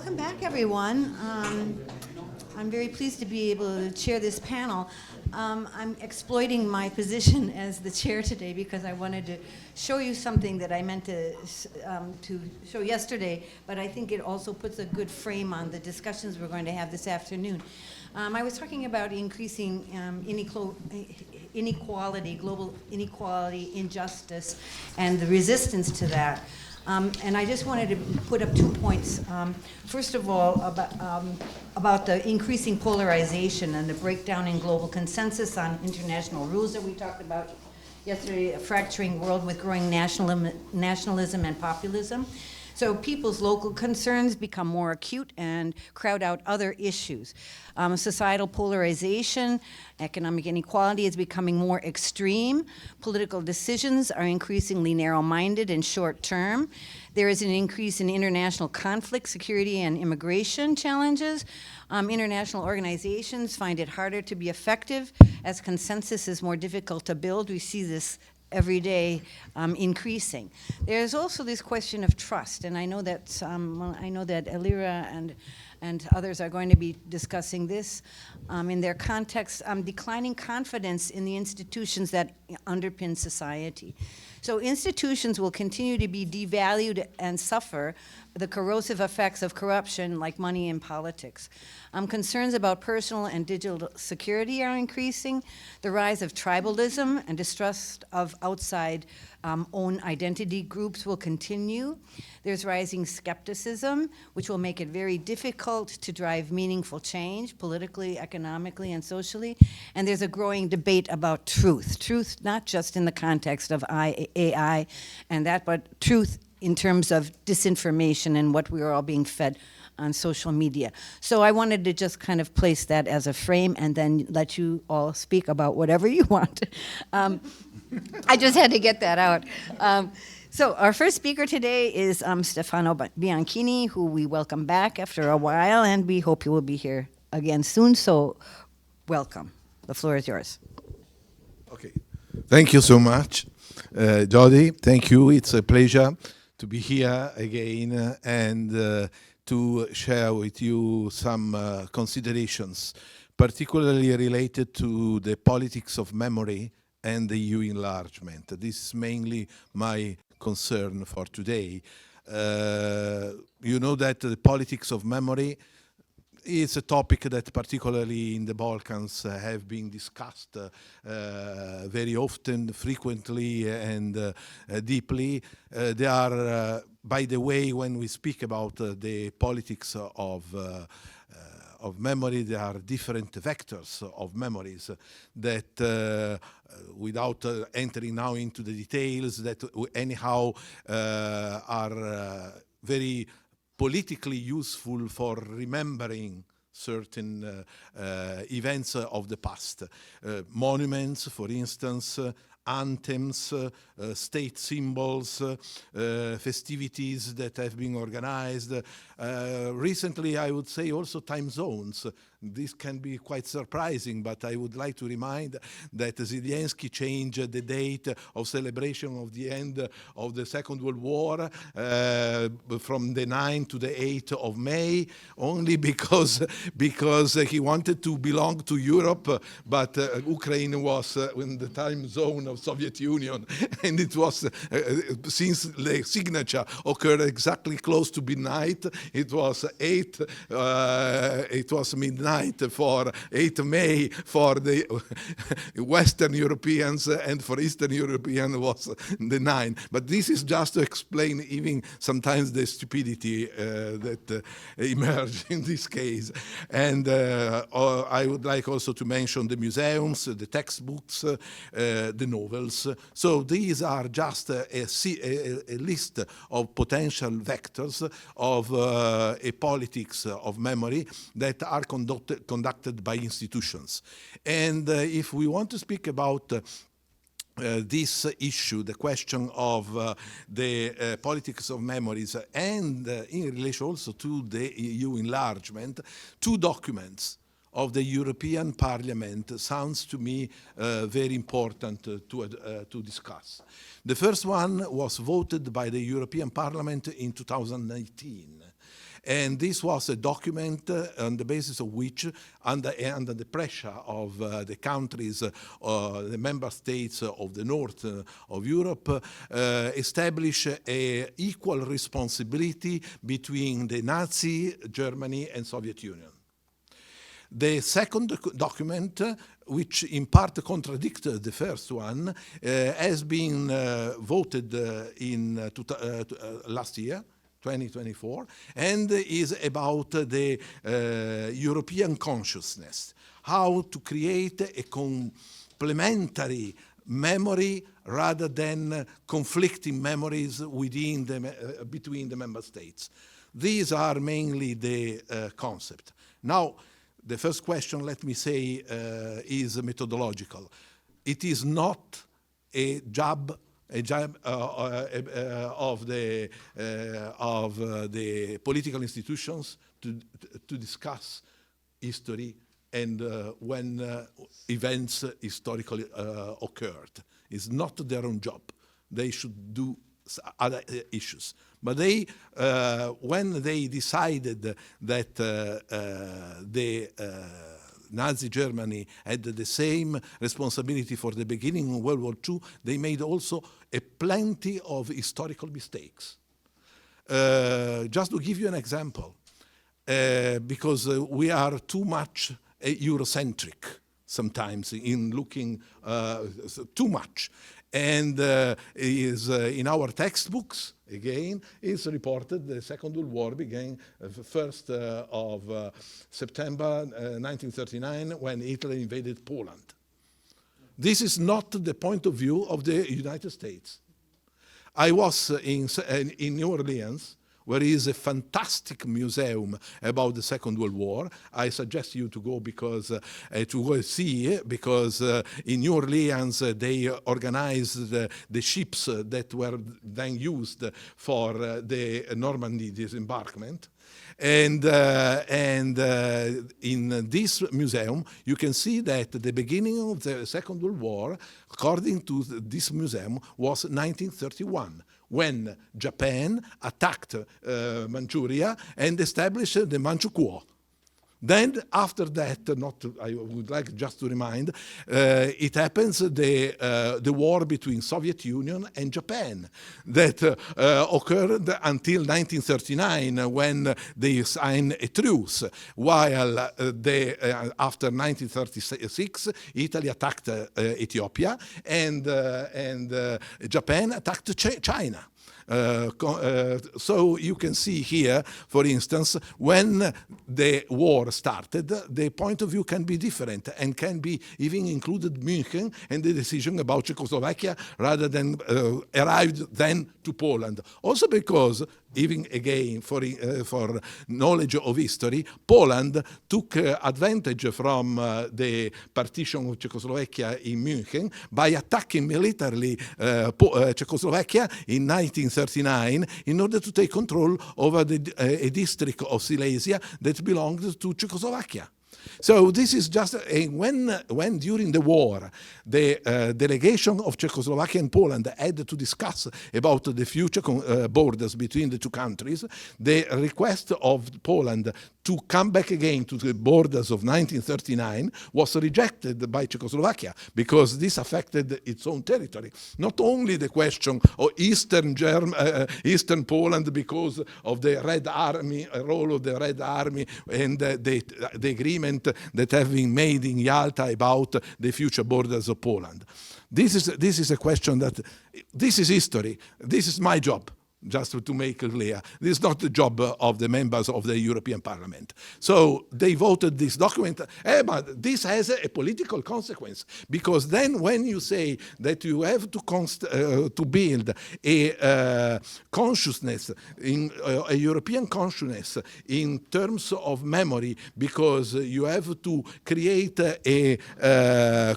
Welcome back, everyone. I'm very pleased to be able to chair this panel. I'm exploiting my position as the chair today because I wanted to show you something that I meant to show yesterday, but I think it also puts a good frame on the discussions we're going to have this afternoon. I was talking about increasing inequality, global inequality, injustice, and the resistance to that. And I just wanted to put up 2 points. First of all, about the increasing polarization and the breakdown in global consensus on international rules that we talked about yesterday, a fracturing world with growing nationalism and populism. So people's local concerns become more acute and crowd out other issues. Societal polarization, economic inequality is becoming more extreme. Political decisions are increasingly narrow-minded and short-term. There is an increase in international conflict, security, and immigration challenges. International organizations find it harder to be effective as consensus is more difficult to build. We see this every day increasing. There's also this question of trust, and I know that Elira and others are going to be discussing this in their context, declining confidence in the institutions that underpin society. So institutions will continue to be devalued and suffer the corrosive effects of corruption like money in politics. Concerns about personal and digital security are increasing. The rise of tribalism and distrust of outside own identity groups will continue. There's rising skepticism, which will make it very difficult to drive meaningful change politically, economically, and socially. And there's a growing debate about truth. Truth not just in the context of AI and that, but truth in terms of disinformation and what we are all being fed on social media. So I wanted to just kind of place that as a frame and then let you all speak about whatever you want. I just had to get that out. So our first speaker today is Stefano Bianchini, who we welcome back after a while, and we hope you will be here again soon. So welcome. The floor is yours. Okay. Thank you so much, Jody. Thank you. It's a pleasure to be here again and to share with you some considerations, particularly related to the politics of memory and the EU enlargement. This is mainly my concern for today. You know that the politics of memory is a topic that particularly in the Balkans have been discussed very often, frequently, and deeply. They are, by the way, when we speak about the politics of memory, there are different vectors of memories that, without entering now into the details, that anyhow are very politically useful for remembering certain events of the past. Monuments, for instance, anthems, state symbols, festivities that have been organized. Recently, I would say also time zones. This can be quite surprising, but I would like to remind that Zelensky changed the date of celebration of the end of the Second World War from the 9th to the 8th of May, only because he wanted to belong to Europe, but Ukraine was in the time zone of Soviet Union, and it was, since the signature occurred exactly close to midnight, it was midnight for 8th May for the Western Europeans, and for Eastern Europeans was the 9th. But this is just to explain even sometimes the stupidity that emerged in this case. And I would like also to mention the museums, the textbooks, the novels. So these are just a list of potential vectors of a politics of memory that are conducted by institutions. And if we want to speak about this issue, the question of the politics of memories, and in relation also to the EU enlargement, two documents of the European Parliament sounds to me very important to discuss. The first one was voted by the European Parliament in 2019. And this was a document on the basis of which, under the pressure of the countries, the member states of the north of Europe, establish a equal responsibility between the Nazi Germany and Soviet Union. The second document, which in part contradicted the first one, has been voted in last year, 2024, and is about the European consciousness, how to create a complementary memory rather than conflicting memories within between the member states. These are mainly the concept. Now, the first question, let me say, is methodological. It is not a job of the political institutions to discuss history and when events historically occurred. It's not their own job. They should do other issues. But they, when they decided that the Nazi Germany had the same responsibility for the beginning of World War II, they made also a plenty of historical mistakes. Just to give you an example, because we are too much Eurocentric sometimes in looking too much. And is in our textbooks, again, is reported the Second World War began 1st of September 1939 when Italy invaded Poland. This is not the point of view of the United States. I was in New Orleans, where is a fantastic museum about the Second World War. I suggest you to go because to go see, because in New Orleans they organized the ships that were then used for the Normandy disembarkment. And in this museum, you can see that the beginning of the Second World War, according to this museum, was 1931. When Japan attacked Manchuria and established the Manchukuo. Then after that, I would like just to remind, it happens the war between Soviet Union and Japan that occurred until 1939 when they signed a truce, while after 1936 Italy attacked Ethiopia and Japan attacked China. So you can see here, for instance, when the war started, the point of view can be different and can be even included München and the decision about Czechoslovakia rather than arrived then to Poland. Also because, even again, for knowledge of history, Poland took advantage from the partition of Czechoslovakia in München by attacking militarily Czechoslovakia in 1939 in order to take control over a district of Silesia that belonged to Czechoslovakia. So this is just when during the war the delegation of Czechoslovakia and Poland had to discuss about the future borders between the two countries, the request of Poland to come back again to the borders of 1939 was rejected by Czechoslovakia because this affected its own territory. Not only the question of Eastern Poland because of the Red Army, role of the Red Army and the agreement that have been made in Yalta about the future borders of Poland. This is a question that, this is history, this is my job. Just to make it clear, this is not the job of the members of the European Parliament. So they voted this document, but this has a political consequence, because then when you say that you have to build a consciousness, a European consciousness in terms of memory, because you have to create a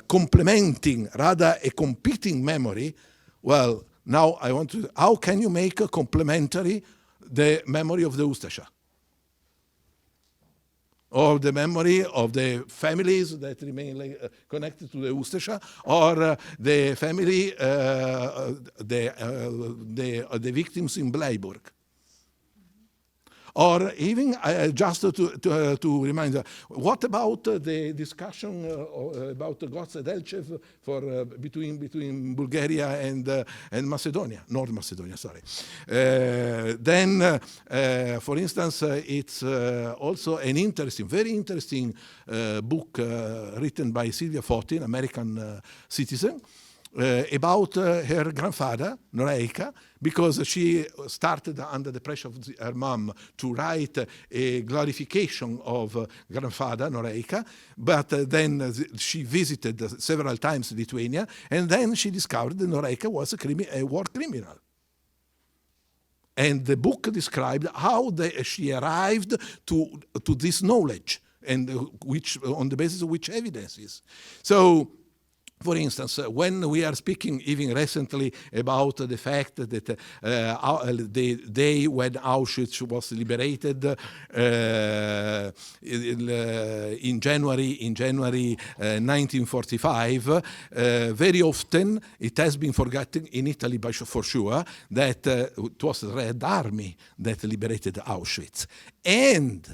complementing, rather a competing memory, well, now I want to, how can you make a complementary the memory of the Ustasha? Or the memory of the families that remain connected to the Ustasha, or the family, the victims in Bleiburg. Or even just to remind, what about the discussion about Goce Delchev for between Bulgaria and Macedonia, North Macedonia, sorry. Then, for instance, it's also an interesting, very interesting book written by Silvia Foti, an American citizen, about her grandfather, Noreika, because she started under the pressure of her mom to write a glorification of grandfather, Noreika, but then she visited several times Lithuania, and then she discovered that Noreika was a war criminal. And the book described how she arrived to this knowledge, and which on the basis of which evidences. So, for instance, when we are speaking even recently about the fact that the day when Auschwitz was liberated in January 1945, very often it has been forgotten in Italy for sure that it was the Red Army that liberated Auschwitz. And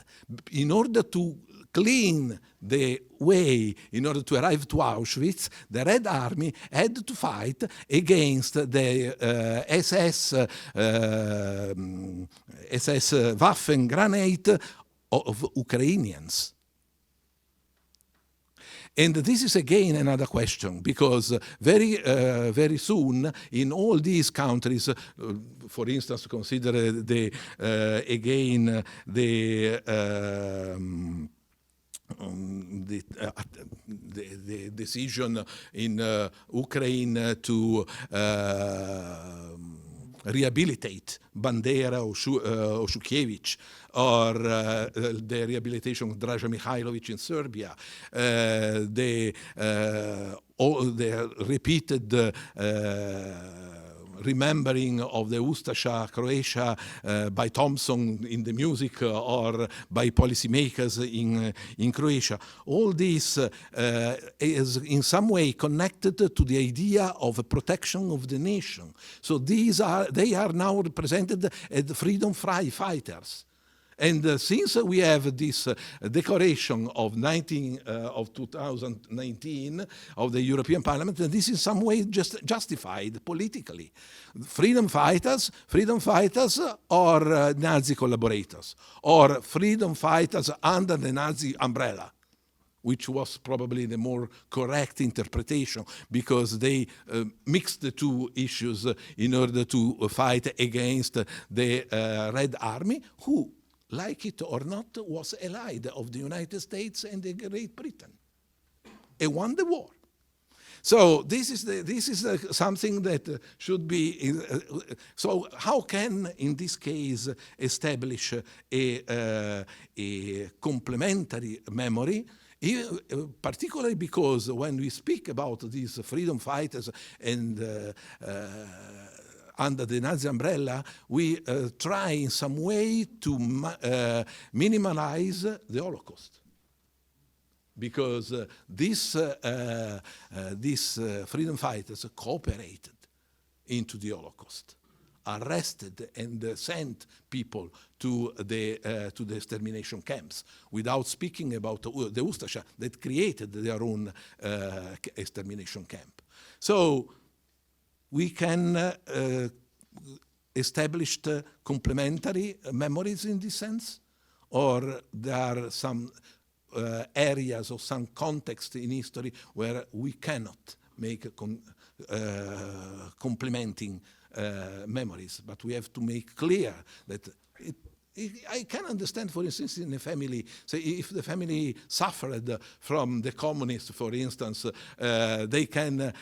in order to clean the way in order to arrive to Auschwitz, the Red Army had to fight against the SS Waffengranate of Ukrainians. And this is again another question, because very soon in all these countries, for instance, consider the decision in Ukraine to rehabilitate Bandera or Shukiewicz, or the rehabilitation of Draža Mihailovic in Serbia, the repeated remembering of the Ustasha, Croatia, by Thompson in the music, or by policymakers in Croatia. All this is in some way connected to the idea of a protection of the nation. So they are now represented as freedom fighters. And since we have this declaration of 2019 of the European Parliament, this is in some way just justified politically. Freedom fighters or Nazi collaborators, or freedom fighters under the Nazi umbrella, which was probably the more correct interpretation, because they mixed the two issues in order to fight against the Red Army, who, like it or not, was allied of the United States and the Great Britain, and won the war. So this is something that should be. So how can, in this case, establish a complementary memory? Particularly because when we speak about these freedom fighters and under the Nazi umbrella, we try in some way to minimize the Holocaust. Because these freedom fighters cooperated into the Holocaust, arrested and sent people to the extermination camps, without speaking about the Ustasha that created their own extermination camp. So we can establish complementary memories in this sense, or there are some areas or some context in history where we cannot make complementing memories, but we have to make clear that I can understand, for instance, in a family, say if the family suffered from the communists, for instance, they can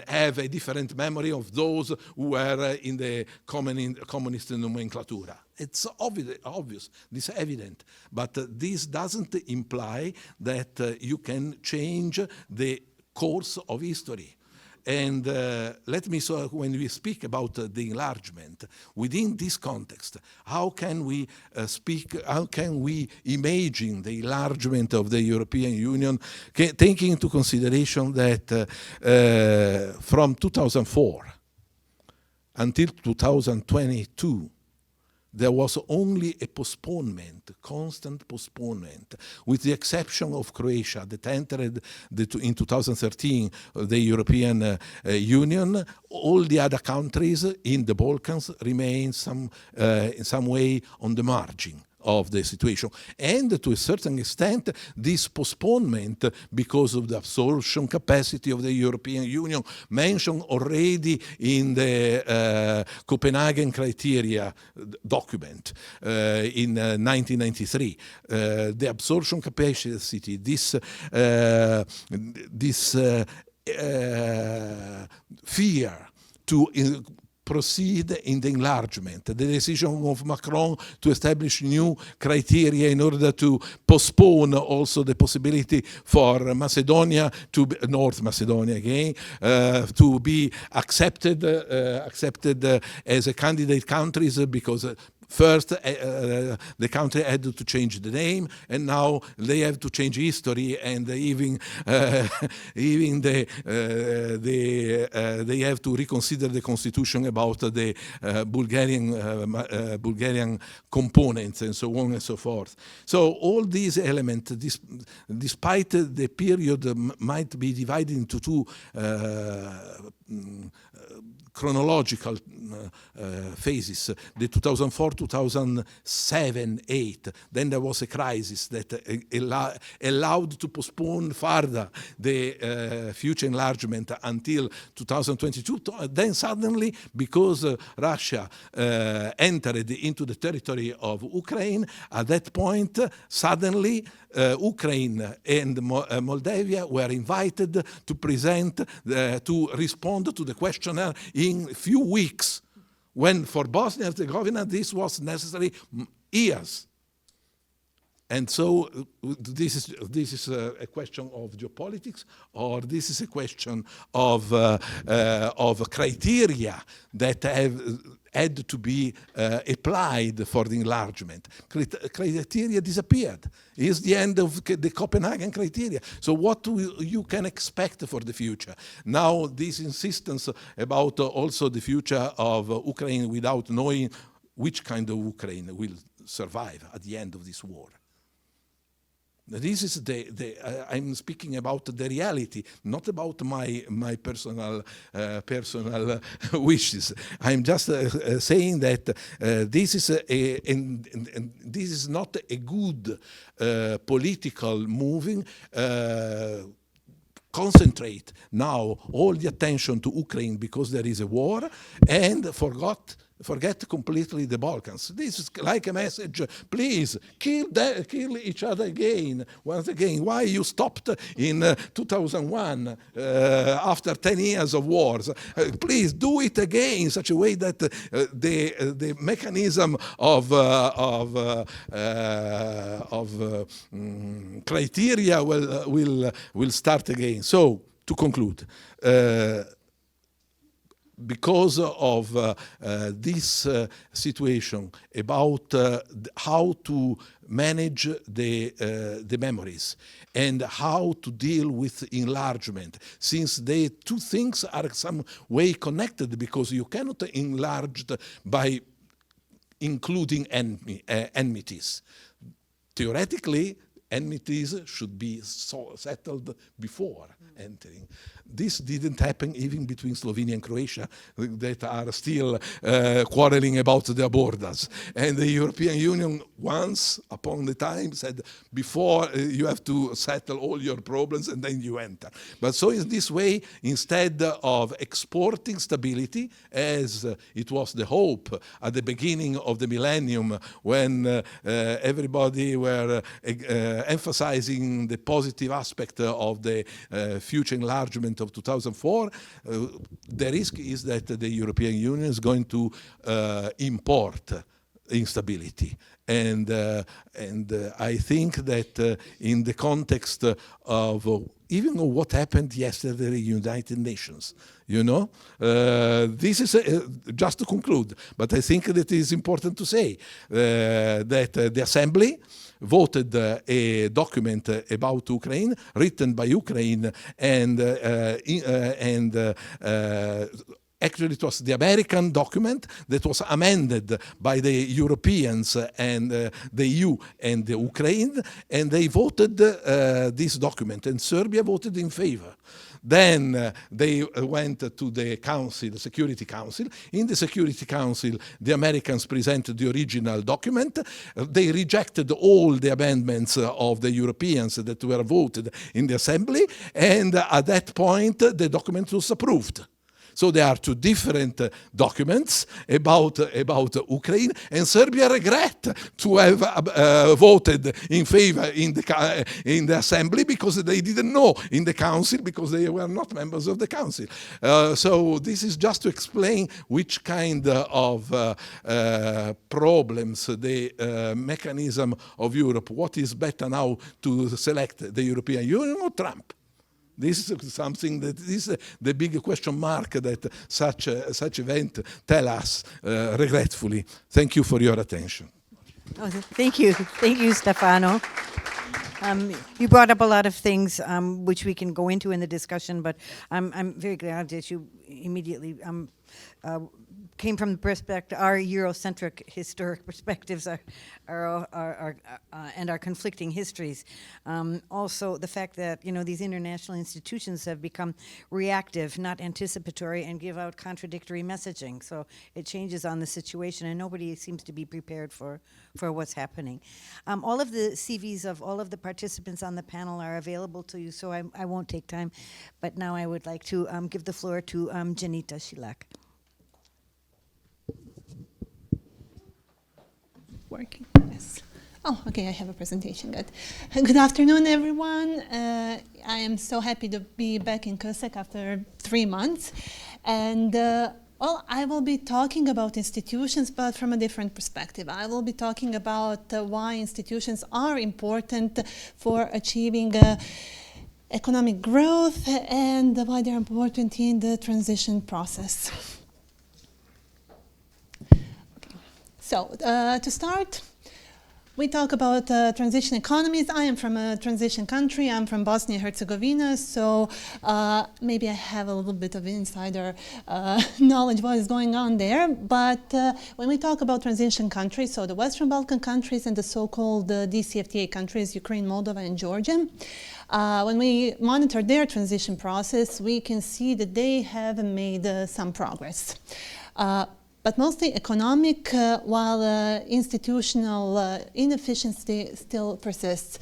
have a different memory of those who were in the communist nomenclatura. It's obvious, this is evident, but this doesn't imply that you can change the course of history. And let me, so when we speak about the enlargement, within this context, how can we imagine the enlargement of the European Union, taking into consideration that from 2004 until 2022, there was only a postponement, constant postponement, with the exception of Croatia that entered in 2013 the European Union. All the other countries in the Balkans remain in some way on the margin of the situation. And to a certain extent, this postponement, because of the absorption capacity of the European Union, mentioned already in the Copenhagen criteria document in 1993. The absorption capacity, this fear to proceed in the enlargement, the decision of Macron to establish new criteria in order to postpone also the possibility for Macedonia to be, North Macedonia again, to be accepted as a candidate countries, because first, the country had to change the name, and now they have to change history, and even they have to reconsider the constitution about the Bulgarian components, and so on and so forth. So all these elements, despite the period might be divided into two chronological phases, the 2004-2007-8. Then there was a crisis that allowed to postpone further the future enlargement until 2022. Then suddenly, because Russia entered into the territory of Ukraine, at that point, suddenly Ukraine and Moldavia were invited to present, to respond to the questionnaire in a few weeks, when for Bosnia and Herzegovina this was necessary years. And so this is a question of geopolitics, or this is a question of criteria that have had to be applied for the enlargement. Criteria disappeared. It's the end of the Copenhagen criteria. So what you can expect for the future? Now this insistence about also the future of Ukraine without knowing which kind of Ukraine will survive at the end of this war. This is I'm speaking about the reality, not about my personal wishes. I'm just saying that this is not a good political moving. Concentrate now all the attention to Ukraine because there is a war, and forget completely the Balkans. This is like a message, please, kill each other again, once again. Why you stopped in 2001 after 10 years of wars? Please do it again in such a way that the mechanism of criteria will start again. So, to conclude, because of this situation about how to manage the memories and how to deal with enlargement, since the two things are some way connected, because you cannot enlarge by including enmities. Theoretically, enmities should be settled before entering. This didn't happen even between Slovenia and Croatia, that are still quarreling about their borders. And the European Union, once upon a time, said, before you have to settle all your problems and then you enter. But so in this way, instead of exporting stability, as it was the hope at the beginning of the millennium, when everybody were emphasizing the positive aspect of the future enlargement of 2004, the risk is that the European Union is going to import instability. And I think that in the context of even what happened yesterday in the United Nations, this is just to conclude, but I think that it is important to say that the Assembly voted a document about Ukraine, written by Ukraine, and Actually, it was the American document that was amended by the Europeans and the EU and the Ukraine, and they voted this document, and Serbia voted in favor. Then they went to the Council, the Security Council. In the Security Council, the Americans presented the original document. They rejected all the amendments of the Europeans that were voted in the Assembly, and at that point, the document was approved. So there are two different documents about Ukraine, and Serbia regret to have voted in favor in the Assembly because they didn't know in the Council because they were not members of the Council. So this is just to explain which kind of problems the mechanism of Europe, what is better now to select the European Union or Trump? This is something that is the big question mark that such event tell us regretfully. Thank you for your attention. Oh, thank you, Stefano. You brought up a lot of things which we can go into in the discussion, but I'm very glad that you immediately came from the perspective, our Eurocentric historic perspectives and our conflicting histories. Also, the fact that these international institutions have become reactive, not anticipatory, and give out contradictory messaging. So it changes on the situation, and nobody seems to be prepared for what's happening. All of the CVs of all of the participants on the panel are available to you, so I won't take time. But now I would like to give the floor to Dzenita Šiljak. Working. Yes. Oh, okay, I have a presentation. Good. Good afternoon, everyone. I am so happy to be back in Kosek after 3 months. And well, I will be talking about institutions, but from a different perspective. I will be talking about why institutions are important for achieving economic growth and why they're important in the transition process. So, to start, we talk about transition economies. I am from a transition country. I'm from Bosnia and Herzegovina, so maybe I have a little bit of insider knowledge what is going on there. But when we talk about transition countries, so the Western Balkan countries and the so-called DCFTA countries, Ukraine, Moldova, and Georgia, when we monitor their transition process, we can see that they have made some progress. But mostly economic, while institutional inefficiency still persists.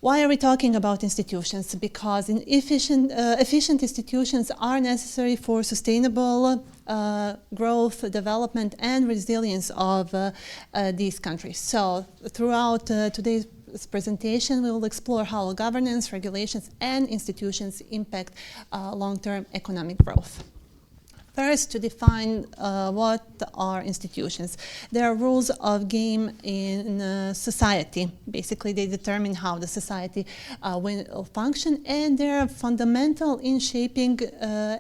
Why are we talking about institutions? Because efficient institutions are necessary for sustainable growth, development, and resilience of these countries. So throughout today's presentation, we will explore how governance, regulations, and institutions impact long-term economic growth. First, to define what are institutions. There are rules of game in society. Basically, they determine how the society will function, and they are fundamental in shaping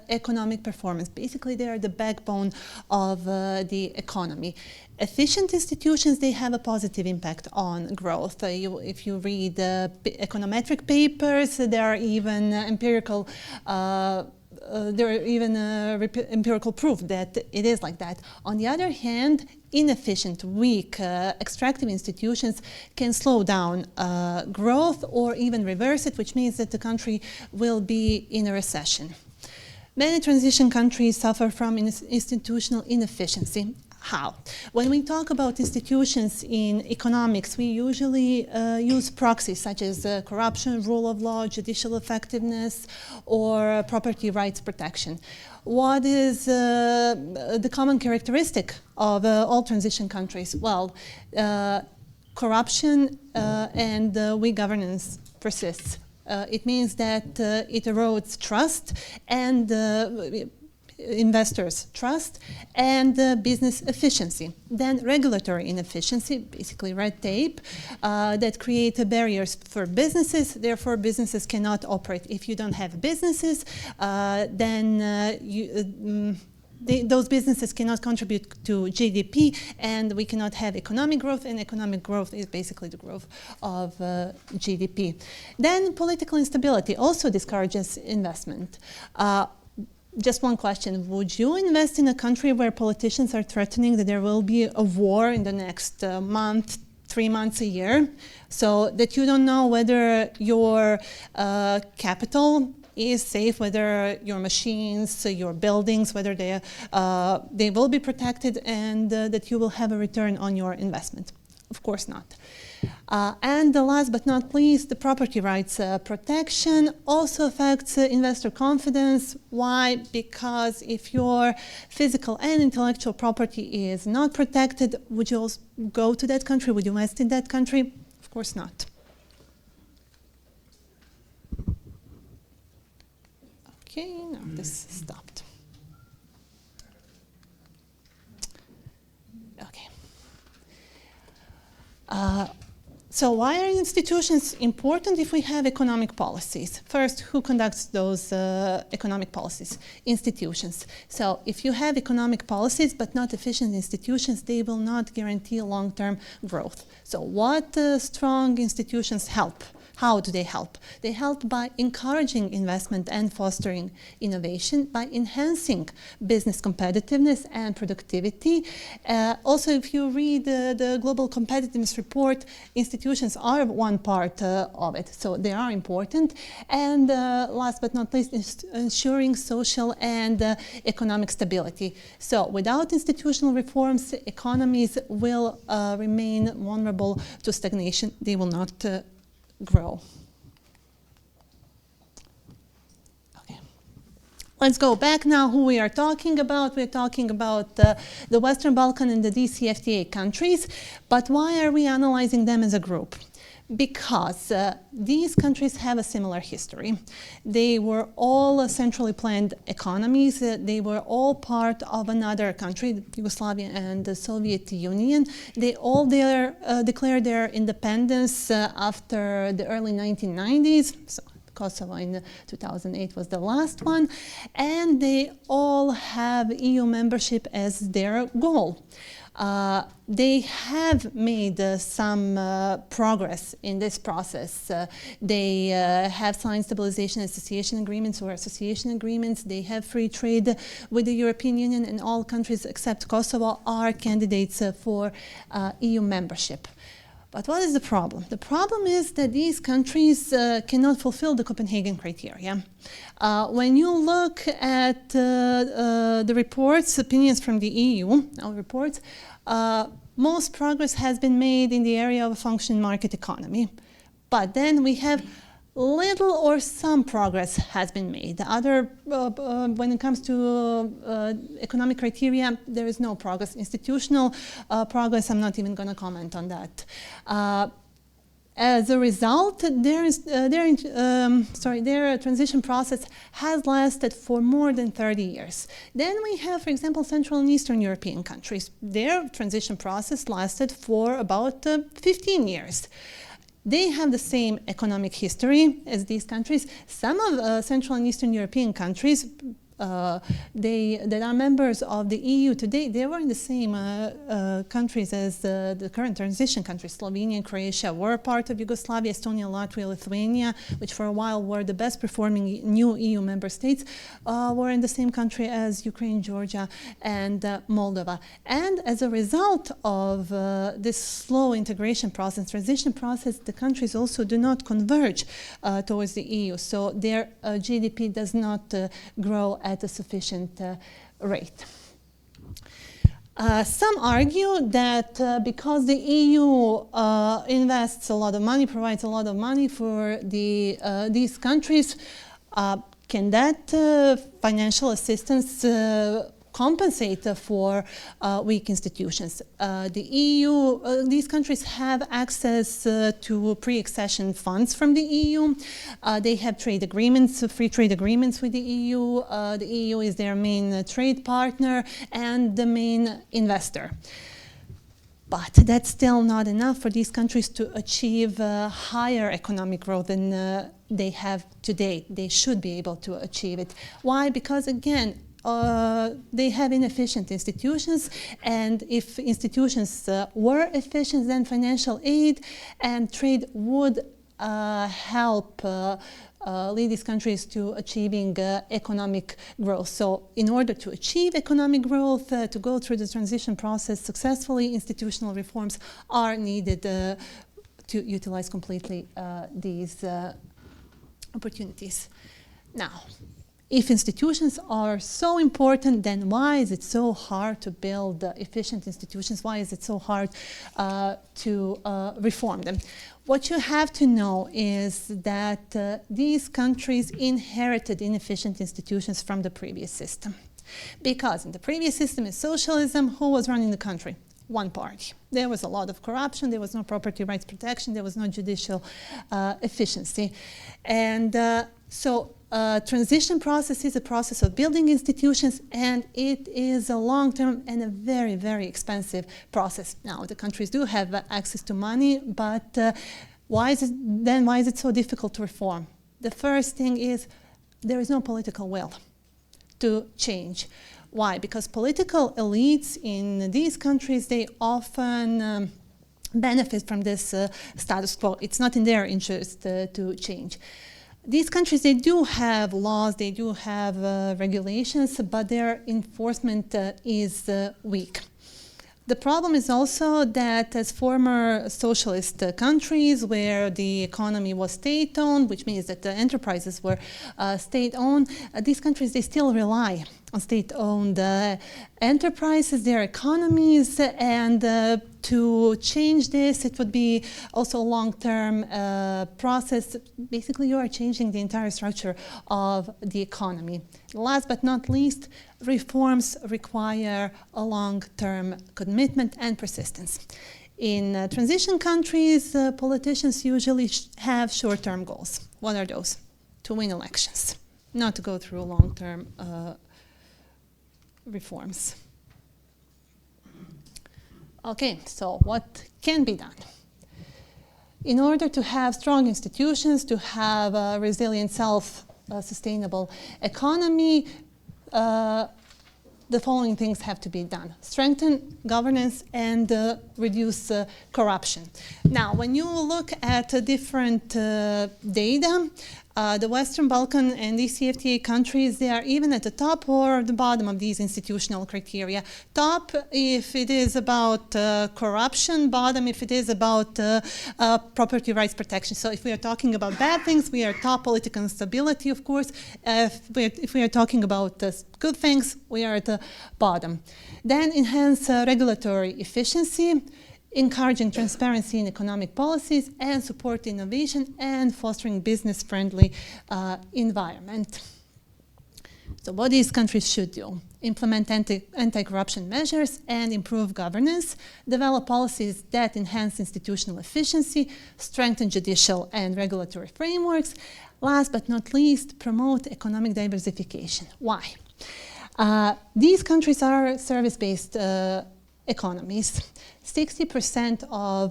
economic performance. Basically, they are the backbone of the economy. Efficient institutions, they have a positive impact on growth. If you read econometric papers, there are even empirical empirical proof that it is like that. On the other hand, inefficient, weak, extractive institutions can slow down growth or even reverse it, which means that the country will be in a recession. Many transition countries suffer from institutional inefficiency. How? When we talk about institutions in economics, we usually use proxies such as corruption, rule of law, judicial effectiveness, or property rights protection. What is the common characteristic of all transition countries? Well, corruption and weak governance persists. It means that it erodes trust and investors' trust and business efficiency. Then regulatory inefficiency, basically red tape, that create barriers for businesses. Therefore, businesses cannot operate. If you don't have businesses, then those businesses cannot contribute to GDP, and we cannot have economic growth, and economic growth is basically the growth of GDP. Then political instability also discourages investment. just one question. Would you invest in a country where politicians are threatening that there will be a war in the next month, 3 months, a year, so that you don't know whether your capital is safe, whether your machines, your buildings, whether they will be protected, and that you will have a return on your investment? Of course not. And the last but not least, the property rights protection also affects investor confidence. Why? Because if your physical and intellectual property is not protected, would you also go to that country? Would you invest in that country? Of course not. Okay, now this stopped. Okay. So why are institutions important if we have economic policies? First, who conducts those economic policies? Institutions. So if you have economic policies but not efficient institutions, they will not guarantee long-term growth. So what strong institutions help? How do they help? They help by encouraging investment and fostering innovation, by enhancing business competitiveness and productivity. Also, if you read the Global Competitiveness Report, institutions are one part of it, so they are important. And last but not least, ensuring social and economic stability. So without institutional reforms, economies will remain vulnerable to stagnation. They will not grow. Okay. Let's go back now who we are talking about. We're talking about the Western Balkan and the DCFTA countries. But why are we analyzing them as a group? Because these countries have a similar history. They were all centrally planned economies. They were all part of another country, Yugoslavia and the Soviet Union. They all declared their independence after the early 1990s. So Kosovo in 2008 was the last one. And they all have EU membership as their goal. They have made some progress in this process. They have signed stabilization association agreements or association agreements. They have free trade with the European Union, and all countries except Kosovo are candidates for EU membership. But what is the problem? The problem is that these countries cannot fulfill the Copenhagen criteria. When you look at the reports, opinions from the EU, our reports, most progress has been made in the area of a functioning market economy. But then we have little or some progress has been made. When it comes to economic criteria, there is no progress. Institutional progress, I'm not even going to comment on that. As a result, their transition process has lasted for more than 30 years. Then we have, for example, Central and Eastern European countries. Their transition process lasted for about 15 years. They have the same economic history as these countries. Some of Central and Eastern European countries that are members of the EU today, they were in the same countries as the current transition countries. Slovenia and Croatia were part of Yugoslavia. Estonia, Latvia, Lithuania, which for a while were the best performing new EU member states, were in the same country as Ukraine, Georgia, and Moldova. And as a result of this slow integration process, transition process, the countries also do not converge towards the EU. So their GDP does not grow at a sufficient rate. Some argue that because the EU invests a lot of money, provides a lot of money for these countries, can that financial assistance compensate for weak institutions? The EU, these countries have access to pre-accession funds from the EU. They have trade agreements, free trade agreements with the EU. The EU is their main trade partner and the main investor. But that's still not enough for these countries to achieve higher economic growth than they have today. They should be able to achieve it. Why? Because again, they have inefficient institutions, and if institutions were efficient, then financial aid and trade would help lead these countries to achieving economic growth. So in order to achieve economic growth, to go through the transition process successfully, institutional reforms are needed to utilize completely these opportunities. Now, if institutions are so important, then why is it so hard to build efficient institutions? Why is it so hard to reform them? What you have to know is that these countries inherited inefficient institutions from the previous system. Because in the previous system is socialism, who was running the country? One party. There was a lot of corruption, there was no property rights protection, there was no judicial efficiency. And so transition process is a process of building institutions, and it is a long-term and a very, very expensive process. Now, the countries do have access to money, but why is it so difficult to reform? The first thing is there is no political will to change. Why? Because political elites in these countries, they often benefit from this status quo. It's not in their interest to change. These countries, they do have laws, they do have regulations, but their enforcement is weak. The problem is also that as former socialist countries where the economy was state-owned, which means that the enterprises were state-owned, these countries, they still rely on state-owned enterprises, their economies, and to change this, it would be also a long-term process. Basically, you are changing the entire structure of the economy. Last but not least, reforms require a long-term commitment and persistence. In transition countries, politicians usually have short-term goals. What are those? To win elections, not to go through long-term reforms. Okay, so what can be done? In order to have strong institutions, to have a resilient, self-sustainable economy, the following things have to be done. Strengthen governance and reduce corruption. Now, when you look at different data, the Western Balkan and DCFTA countries, they are even at the top or the bottom of these institutional criteria. Top if it is about corruption, bottom if it is about property rights protection. So if we are talking about bad things, we are top. Political instability, of course. If we are talking about good things, we are at the bottom. Then enhance regulatory efficiency, encouraging transparency in economic policies, and support innovation and fostering business-friendly environment. So what these countries should do: implement anti-corruption measures and improve governance, develop policies that enhance institutional efficiency, strengthen judicial and regulatory frameworks. Last but not least, promote economic diversification. Why? These countries are service-based economies. 60% of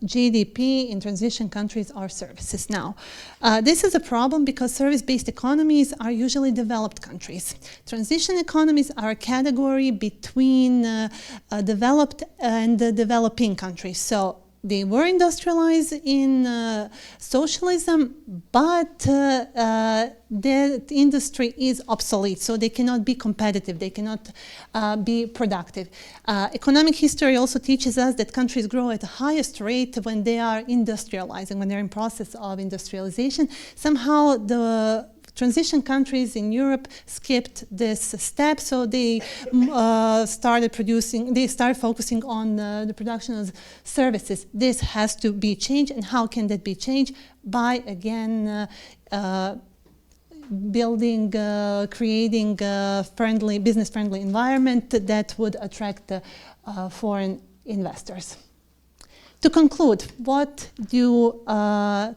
GDP in transition countries are services. Now, this is a problem because service-based economies are usually developed countries. Transition economies are a category between developed and developing countries. So they were industrialized in socialism, but the industry is obsolete, so they cannot be competitive, they cannot be productive. Economic history also teaches us that countries grow at the highest rate when they are industrializing, when they're in process of industrialization. Somehow the transition countries in Europe skipped this step, so they started focusing on the production of services. This has to be changed, and how can that be changed? By, again, creating a business-friendly environment that would attract foreign investors. To conclude, what do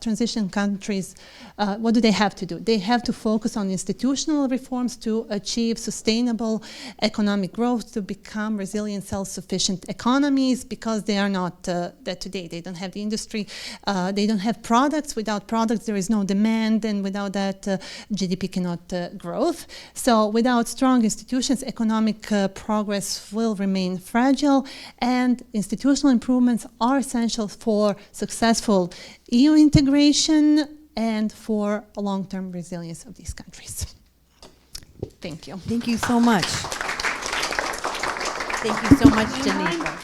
transition countries, what do they have to do? They have to focus on institutional reforms to achieve sustainable economic growth, to become resilient, self-sufficient economies, because they are not that today. They don't have the industry, they don't have products. Without products, there is no demand, and without that, GDP cannot grow. So without strong institutions, economic progress will remain fragile, and institutional improvements are essential for successful EU integration, and for a long-term resilience of these countries. Thank you. Thank you so much. Thank you so much, Dzenita.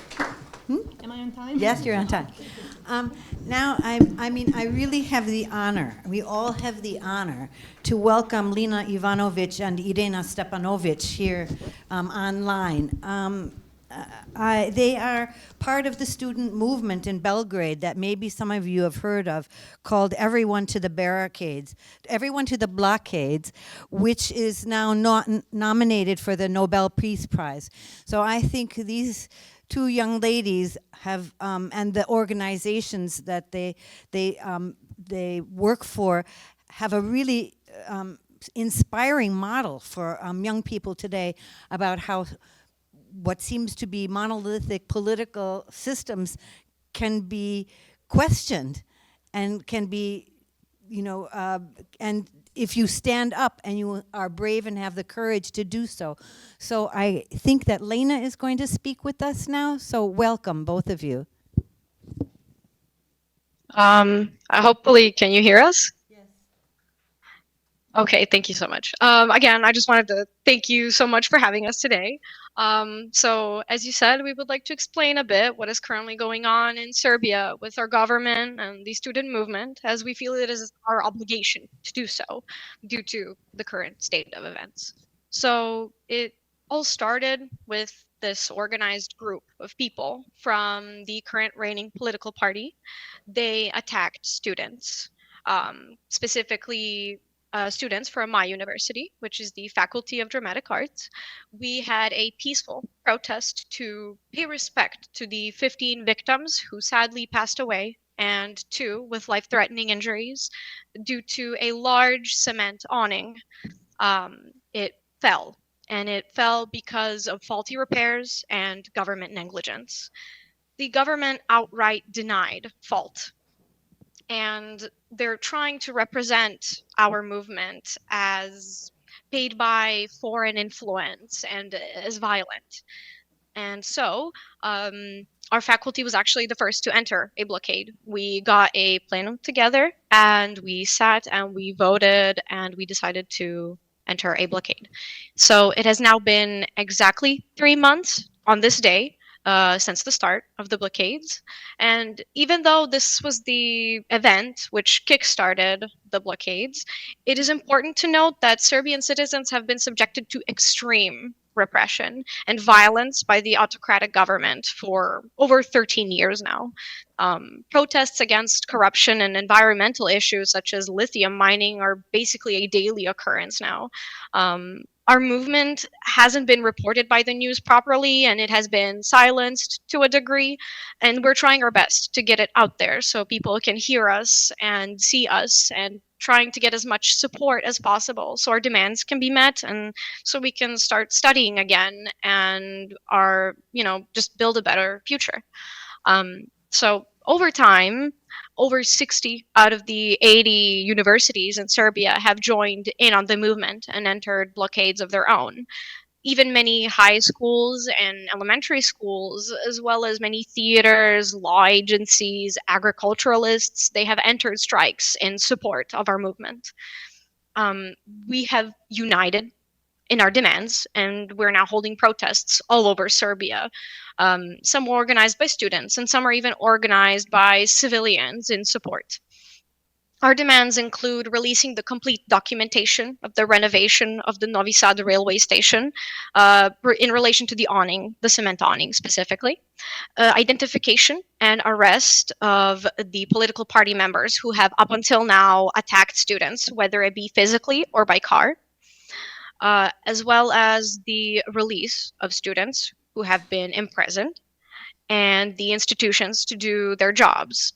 Am I on time? Yes, you're on time. Now, I really have the honor, we all have the honor to welcome Lena Ivanovic and Irena Stepanovic here online. They are part of the student movement in Belgrade that maybe some of you have heard of, called Everyone to the Barricades, Everyone to the Blockades, which is now not nominated for the Nobel Peace Prize. So I think these two young ladies have, and the organizations that they work for, have a really inspiring model for young people today about how what seems to be monolithic political systems can be questioned and can be, and if you stand up and you are brave and have the courage to do so. So I think that Lena is going to speak with us now, so welcome, both of you. Hopefully, can you hear us? Yes. Okay, thank you so much. Again, I just wanted to thank you so much for having us today. So, as you said, we would like to explain a bit what is currently going on in Serbia with our government and the student movement, as we feel it is our obligation to do so due to the current state of events. So, it all started with this organized group of people from the current reigning political party. They attacked students, specifically students from my university, which is the Faculty of Dramatic Arts. We had a peaceful protest to pay respect to the 15 victims who sadly passed away, and 2 with life-threatening injuries due to a large cement awning. It fell, and it fell because of faulty repairs and government negligence. The government outright denied fault, and they're trying to represent our movement as paid by foreign influence and as violent. And so our faculty was actually the first to enter a blockade. We got a plenum together and we sat and we voted and we decided to enter a blockade. So it has now been exactly 3 months on this day since the start of the blockades. And even though this was the event which kickstarted the blockades, it is important to note that Serbian citizens have been subjected to extreme repression and violence by the autocratic government for over 13 years now. Protests against corruption and environmental issues such as lithium mining are basically a daily occurrence now. Our movement hasn't been reported by the news properly, and it has been silenced to a degree, and we're trying our best to get it out there so people can hear us and see us, and trying to get as much support as possible so our demands can be met and so we can start studying again and just build a better future. So over time, over 60 out of the 80 universities in Serbia have joined in on the movement and entered blockades of their own. Even many high schools and elementary schools, as well as many theaters, law agencies, agriculturalists, they have entered strikes in support of our movement. We have united in our demands, and we're now holding protests all over Serbia. Some were organized by students, and some are even organized by civilians in support. Our demands include releasing the complete documentation of the renovation of the Novi Sad railway station in relation to the awning, the cement awning specifically, identification and arrest of the political party members who have up until now attacked students, whether it be physically or by car, as well as the release of students who have been imprisoned and the institutions to do their jobs.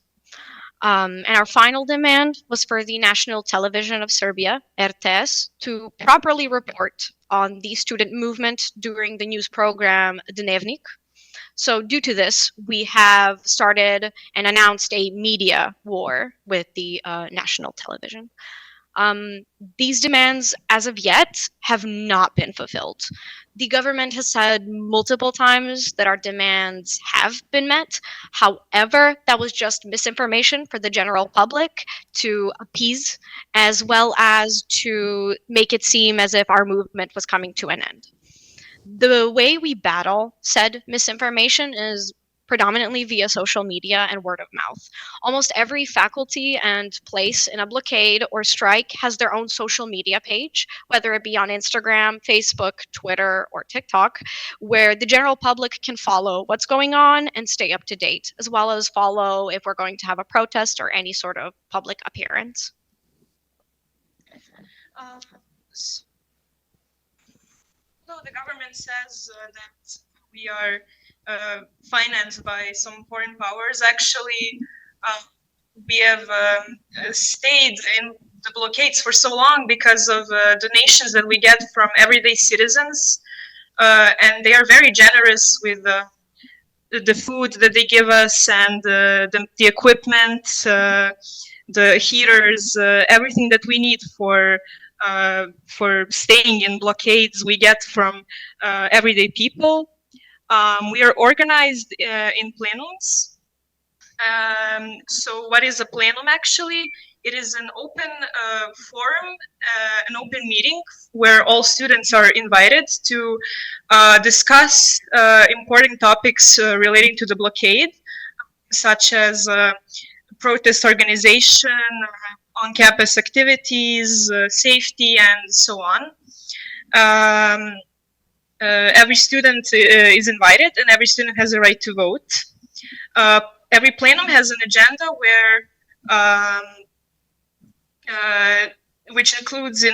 And our final demand was for the National Television of Serbia, RTS, to properly report on the student movement during the news program Dnevnik. So due to this, we have started and announced a media war with the national television. These demands, as of yet, have not been fulfilled. The government has said multiple times that our demands have been met. However, that was just misinformation for the general public to appease, as well as to make it seem as if our movement was coming to an end. The way we battle said misinformation is predominantly via social media and word of mouth. Almost every faculty and place in a blockade or strike has their own social media page, whether it be on Instagram, Facebook, Twitter, or TikTok, where the general public can follow what's going on and stay up to date, as well as follow if we're going to have a protest or any sort of public appearance. So the government says that we are financed by some foreign powers. Actually, we have stayed in the blockades for so long because of donations that we get from everyday citizens, and they are very generous with the food that they give us and the equipment, the heaters, everything that we need for staying in blockades we get from everyday people. We are organized in plenums. So what is a plenum actually? It is an open forum, an open meeting where all students are invited to discuss important topics relating to the blockade, such as protest organization, on-campus activities, safety, and so on. Every student is invited, and every student has a right to vote. Every plenum has an agenda which includes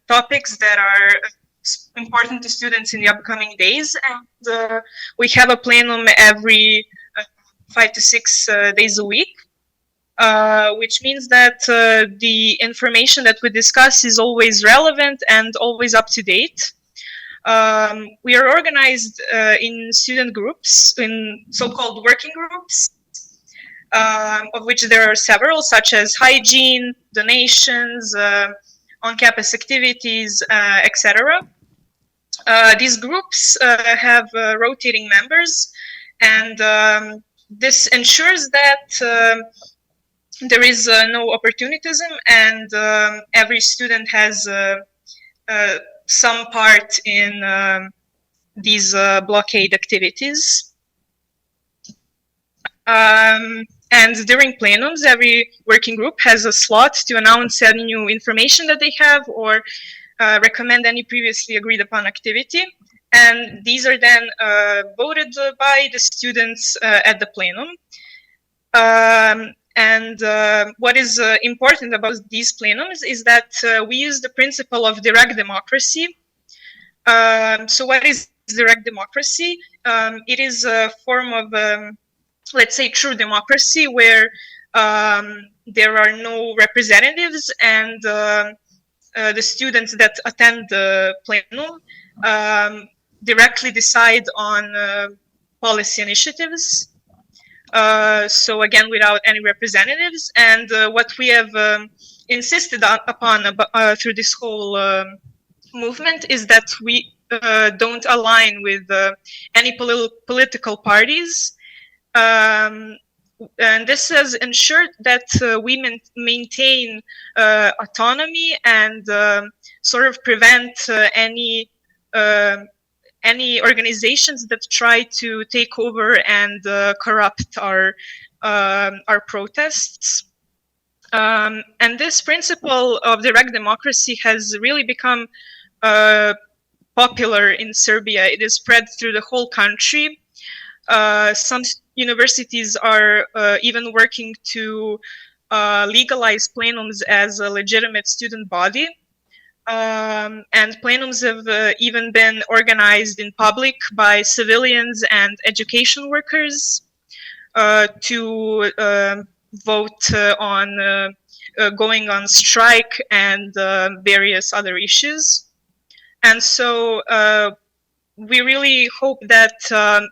topics that are important to students in the upcoming days, and we have a plenum every 5 to 6 days a week. Which means that the information that we discuss is always relevant and always up to date. We are organized in student groups, in so-called working groups, of which there are several, such as hygiene, donations, on-campus activities, etc. These groups have rotating members, and this ensures that there is no opportunism, and every student has some part in these blockade activities. And during plenums, every working group has a slot to announce any new information that they have or recommend any previously agreed upon activity. And these are then voted by the students at the plenum. And what is important about these plenums is that we use the principle of direct democracy. So what is direct democracy? It is a form of, let's say, true democracy where there are no representatives, and the students that attend the plenum directly decide on policy initiatives. So again, without any representatives, and what we have insisted upon through this whole movement is that we don't align with any political parties, and this has ensured that we maintain autonomy and sort of prevent any organizations that try to take over and corrupt our protests. And this principle of direct democracy has really become popular in Serbia. It is spread through the whole country. Some universities are even working to legalize plenums as a legitimate student body. And plenums have even been organized in public by civilians and education workers to vote on going on strike and various other issues. And so we really hope that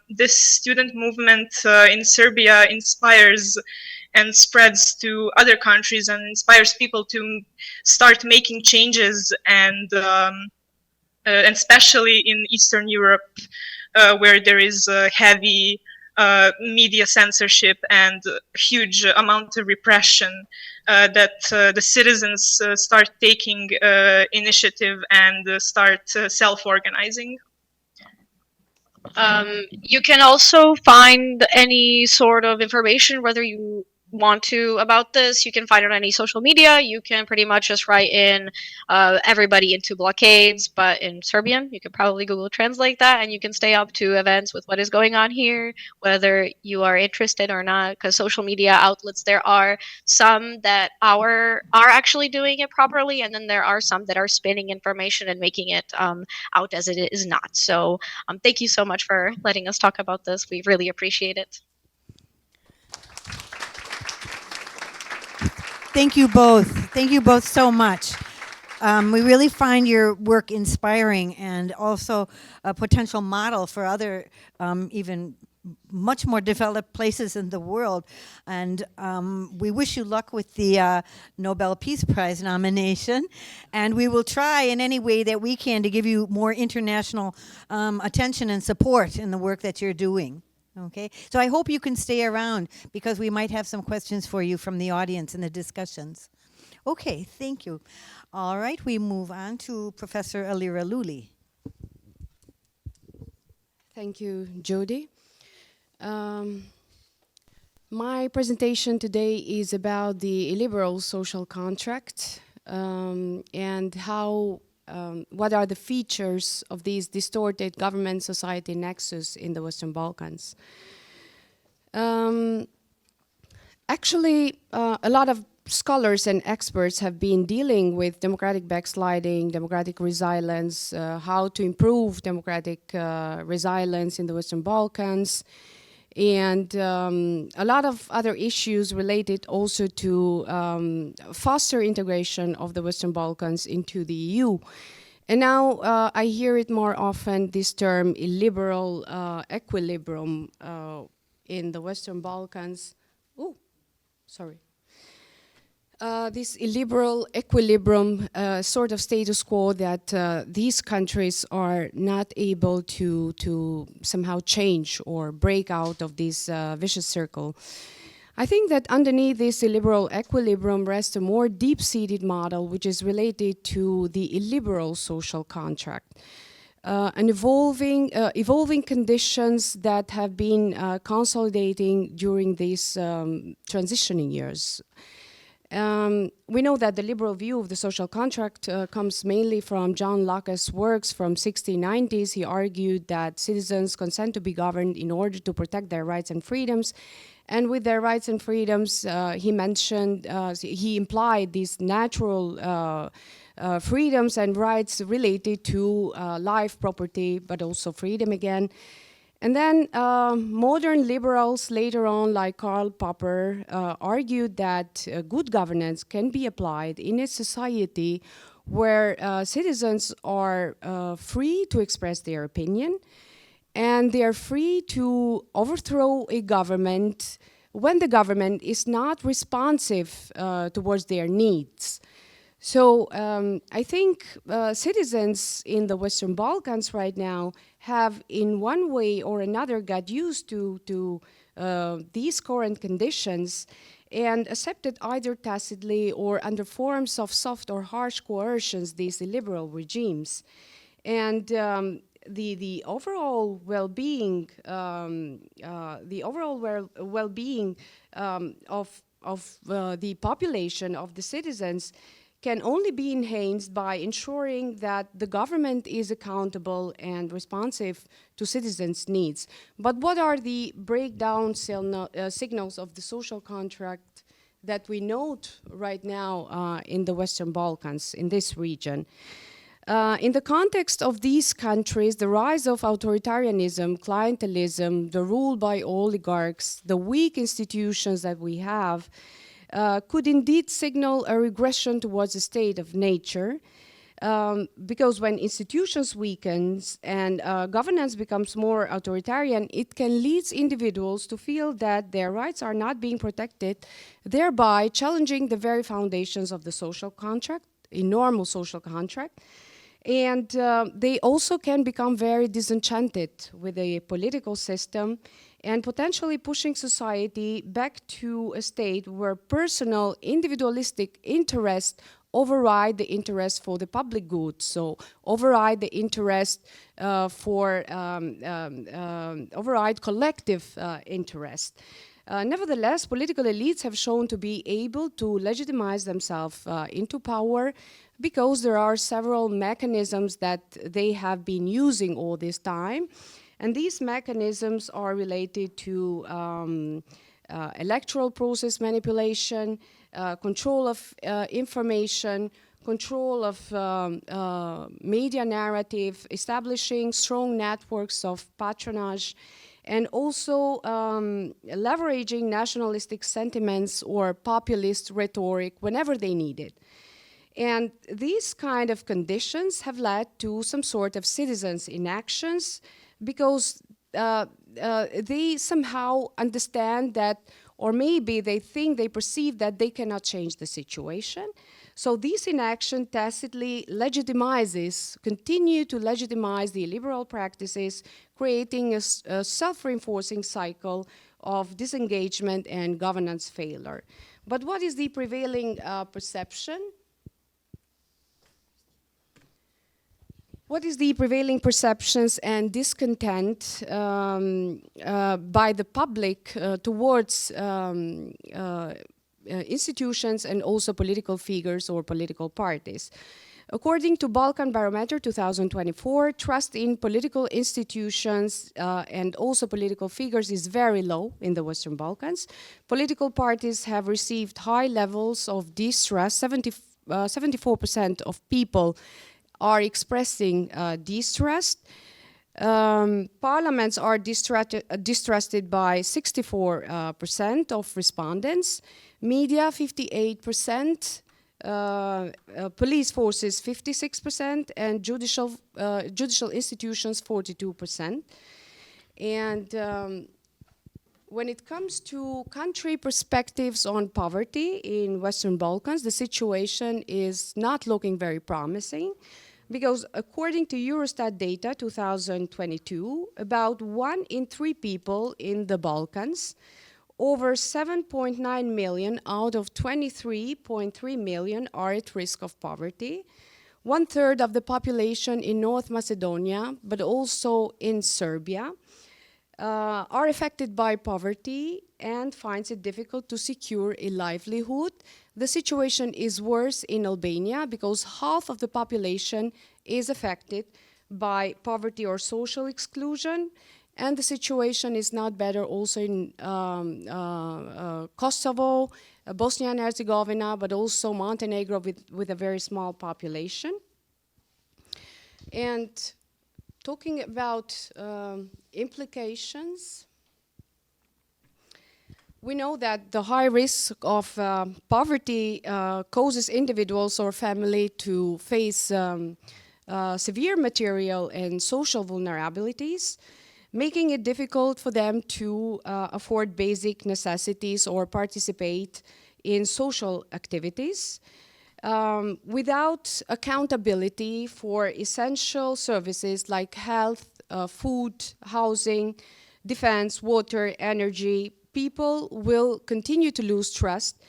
this student movement in Serbia inspires and spreads to other countries and inspires people to start making changes, and especially in Eastern Europe, where there is heavy media censorship and huge amount of repression, that the citizens start taking initiative and start self-organizing. You can also find any sort of information, whether you want to, about this. You can find it on any social media. You can pretty much just write in everybody into blockades, but in Serbian. You could probably Google Translate that, and you can stay up to events with what is going on here, whether you are interested or not, because social media outlets, there are some that are actually doing it properly, and then there are some that are spinning information and making it out as it is not. So thank you so much for letting us talk about this. We really appreciate it. Thank you both. Thank you both so much. We really find your work inspiring and also a potential model for other even much more developed places in the world. And we wish you luck with the Nobel Peace Prize nomination. And we will try in any way that we can to give you more international attention and support in the work that you're doing. Okay, so I hope you can stay around because we might have some questions for you from the audience in the discussions. Okay, thank you. All right, we move on to Professor Elira Luli. Thank you, Jody. My presentation today is about the illiberal social contract and how what are the features of these distorted government-society nexus in the Western Balkans. Actually, a lot of scholars and experts have been dealing with democratic backsliding, democratic resilience, how to improve democratic resilience in the Western Balkans, and a lot of other issues related also to faster integration of the Western Balkans into the EU. And now I hear it more often, this term illiberal equilibrium in the Western Balkans. Oh, sorry. This illiberal equilibrium sort of status quo that these countries are not able to somehow change or break out of this vicious circle. I think that underneath this illiberal equilibrium rests a more deep-seated model which is related to the illiberal social contract. And evolving conditions that have been consolidating during these transitioning years. We know that the liberal view of the social contract comes mainly from John Locke's works from 1690s. He argued that citizens consent to be governed in order to protect their rights and freedoms. And with their rights and freedoms, he implied these natural freedoms and rights related to life, property, but also freedom again. And then modern liberals later on, like Karl Popper, argued that good governance can be applied in a society where citizens are free to express their opinion, and they are free to overthrow a government when the government is not responsive towards their needs. So I think citizens in the Western Balkans right now have in one way or another got used to these current conditions and accepted either tacitly or under forms of soft or harsh coercions these illiberal regimes. And the overall well-being, of the population, of the citizens, can only be enhanced by ensuring that the government is accountable and responsive to citizens' needs. But what are the breakdown signals of the social contract that we note right now in the Western Balkans, in this region? In the context of these countries, the rise of authoritarianism, clientelism, the rule by oligarchs, the weak institutions that we have, could indeed signal a regression towards a state of nature. because when institutions weakens and governance becomes more authoritarian, it can lead individuals to feel that their rights are not being protected, thereby challenging the very foundations of the social contract, a normal social contract. And they also can become very disenchanted with the political system and potentially pushing society back to a state where personal, individualistic interests override the interest for the public good, so override the interest override collective interest. Nevertheless, political elites have shown to be able to legitimize themselves into power because there are several mechanisms that they have been using all this time. And these mechanisms are related to electoral process manipulation, control of information, control of media narrative, establishing strong networks of patronage, and also leveraging nationalistic sentiments or populist rhetoric whenever they need it. And these kind of conditions have led to some sort of citizens' inactions because they somehow understand that, or maybe they think, they perceive that they cannot change the situation. So this inaction tacitly continue to legitimize the illiberal practices, creating a self-reinforcing cycle of disengagement and governance failure. But what is the prevailing perception? What is the prevailing perceptions and discontent by the public towards institutions and also political figures or political parties? According to Balkan Barometer 2024, trust in political institutions and also political figures is very low in the Western Balkans. Political parties have received high levels of distrust. 74% of people are expressing distrust. Parliaments are distrusted by 64% of respondents. Media, 58%. Police forces, 56%. And judicial institutions, 42%. And when it comes to country perspectives on poverty in Western Balkans, the situation is not looking very promising. Because according to Eurostat data 2022, about 1 in 3 people in the Balkans, over 7.9 million out of 23.3 million are at risk of poverty. 1/3 of the population in North Macedonia, but also in Serbia, are affected by poverty and finds it difficult to secure a livelihood. The situation is worse in Albania because half of the population is affected by poverty or social exclusion, and the situation is not better also in Kosovo, Bosnia and Herzegovina, but also Montenegro with a very small population. And talking about implications, we know that the high risk of poverty causes individuals or family to face severe material and social vulnerabilities, making it difficult for them to afford basic necessities or participate in social activities. Without accountability for essential services like health, food, housing, defense, water, energy, people will continue to lose trust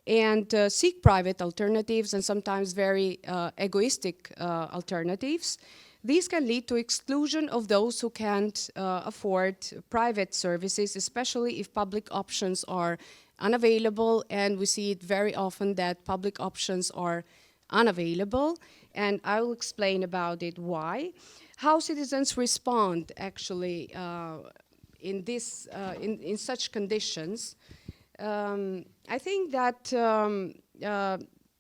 and seek private alternatives and sometimes very egoistic alternatives. These can lead to exclusion of those who can't afford private services, especially if public options are unavailable, and we see it very often that public options are unavailable, and I will explain about it why. How citizens respond actually in such conditions. I think that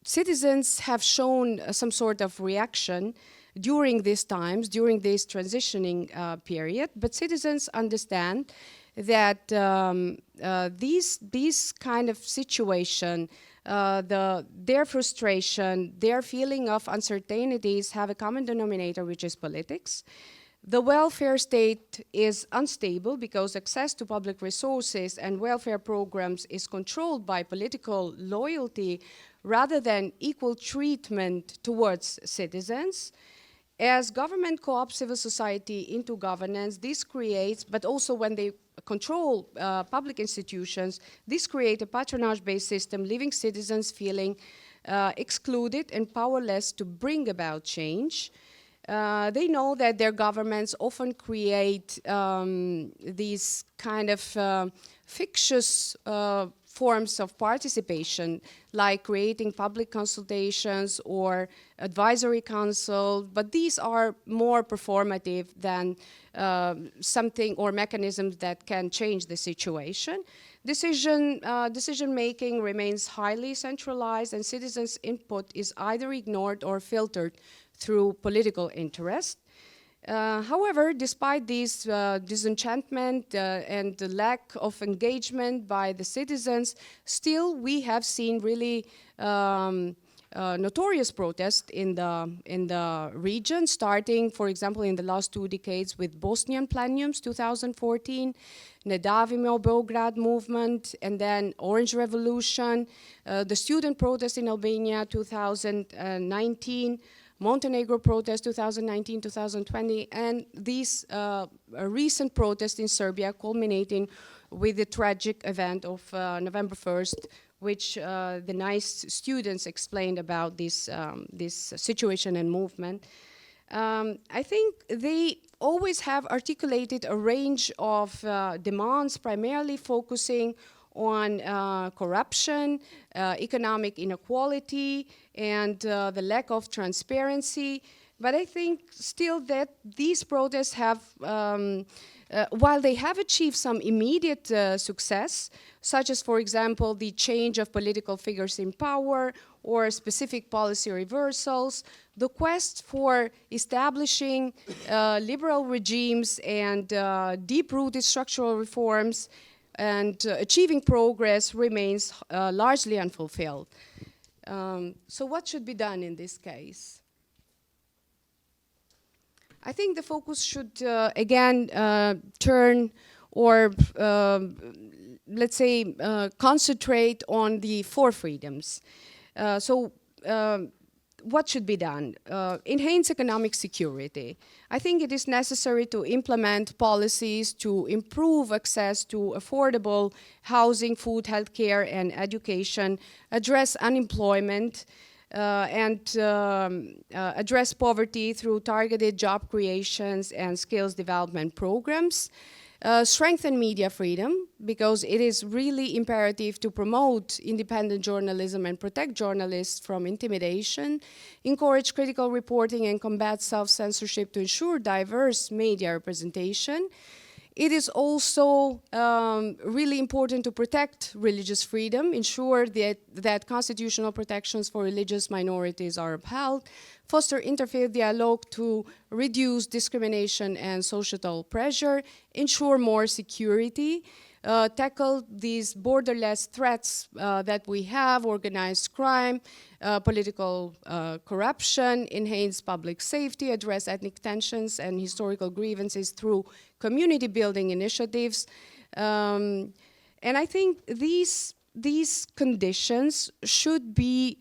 citizens have shown some sort of reaction during these times, during this transitioning period, but citizens understand that these kind of situation their frustration, their feeling of uncertainties have a common denominator, which is politics. The welfare state is unstable because access to public resources and welfare programs is controlled by political loyalty rather than equal treatment towards citizens. As government co-ops civil society into governance, this creates, but also when they control public institutions, this creates a patronage-based system, leaving citizens feeling excluded and powerless to bring about change. They know that their governments often create these kind of fictitious forms of participation, like creating public consultations or advisory council, but these are more performative than something or mechanisms that can change the situation. Decision making remains highly centralized, and citizens' input is either ignored or filtered through political interest. However, despite this disenchantment and the lack of engagement by the citizens, still we have seen really notorious protests in the region, starting, for example, in the last 2 decades with Bosnian Plenums 2014, Nedavimo Belgrade movement, and then Orange Revolution, the student protest in Albania 2019, Montenegro protest 2019-2020, and these recent protests in Serbia culminating with the tragic event of November 1st, which the nice students explained about this situation and movement. I think they always have articulated a range of demands, primarily focusing on corruption, economic inequality, and the lack of transparency. But I think still that these protests have, while they have achieved some immediate success, such as, for example, the change of political figures in power or specific policy reversals, the quest for establishing liberal regimes and deep-rooted structural reforms and achieving progress remains largely unfulfilled. So what should be done in this case? I think the focus should again turn or let's say concentrate on the 4 freedoms. What should be done? Enhance economic security. I think it is necessary to implement policies to improve access to affordable housing, food, healthcare, and education, address unemployment, and address poverty through targeted job creations and skills development programs. Strengthen media freedom, because it is really imperative to promote independent journalism and protect journalists from intimidation, encourage critical reporting and combat self-censorship to ensure diverse media representation. It is also really important to protect religious freedom, ensure that constitutional protections for religious minorities are upheld, foster interfaith dialogue to reduce discrimination and societal pressure, ensure more security, tackle these borderless threats that we have, organized crime, political corruption, enhance public safety, address ethnic tensions and historical grievances through community building initiatives. And I think these conditions should be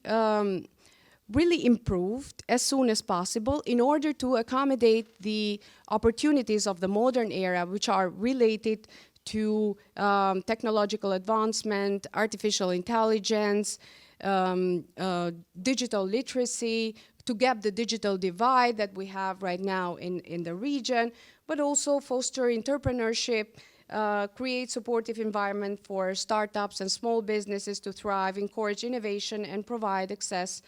really improved as soon as possible in order to accommodate the opportunities of the modern era, which are related to technological advancement, artificial intelligence, digital literacy, to gap the digital divide that we have right now in the region, but also foster entrepreneurship, create supportive environment for startups and small businesses to thrive, encourage innovation, and provide access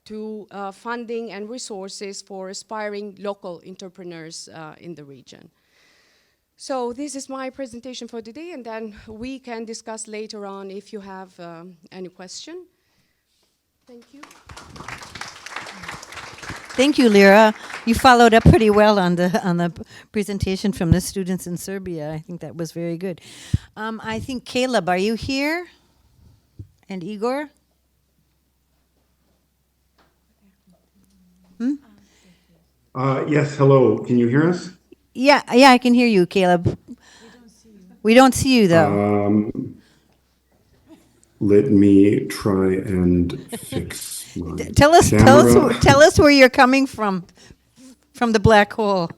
to funding and resources for aspiring local entrepreneurs in the region. So this is my presentation for today, and then we can discuss later on if you have any question. Thank you. Thank you, Lira. You followed up pretty well on the presentation from the students in Serbia. I think that was very good. I think Caleb, are you here? And Igor? Yes, hello. Can you hear us? Yeah, I can hear you, Caleb. We don't see you though. Let me try and fix my Tell us, camera. tell us where you're coming from the black hole.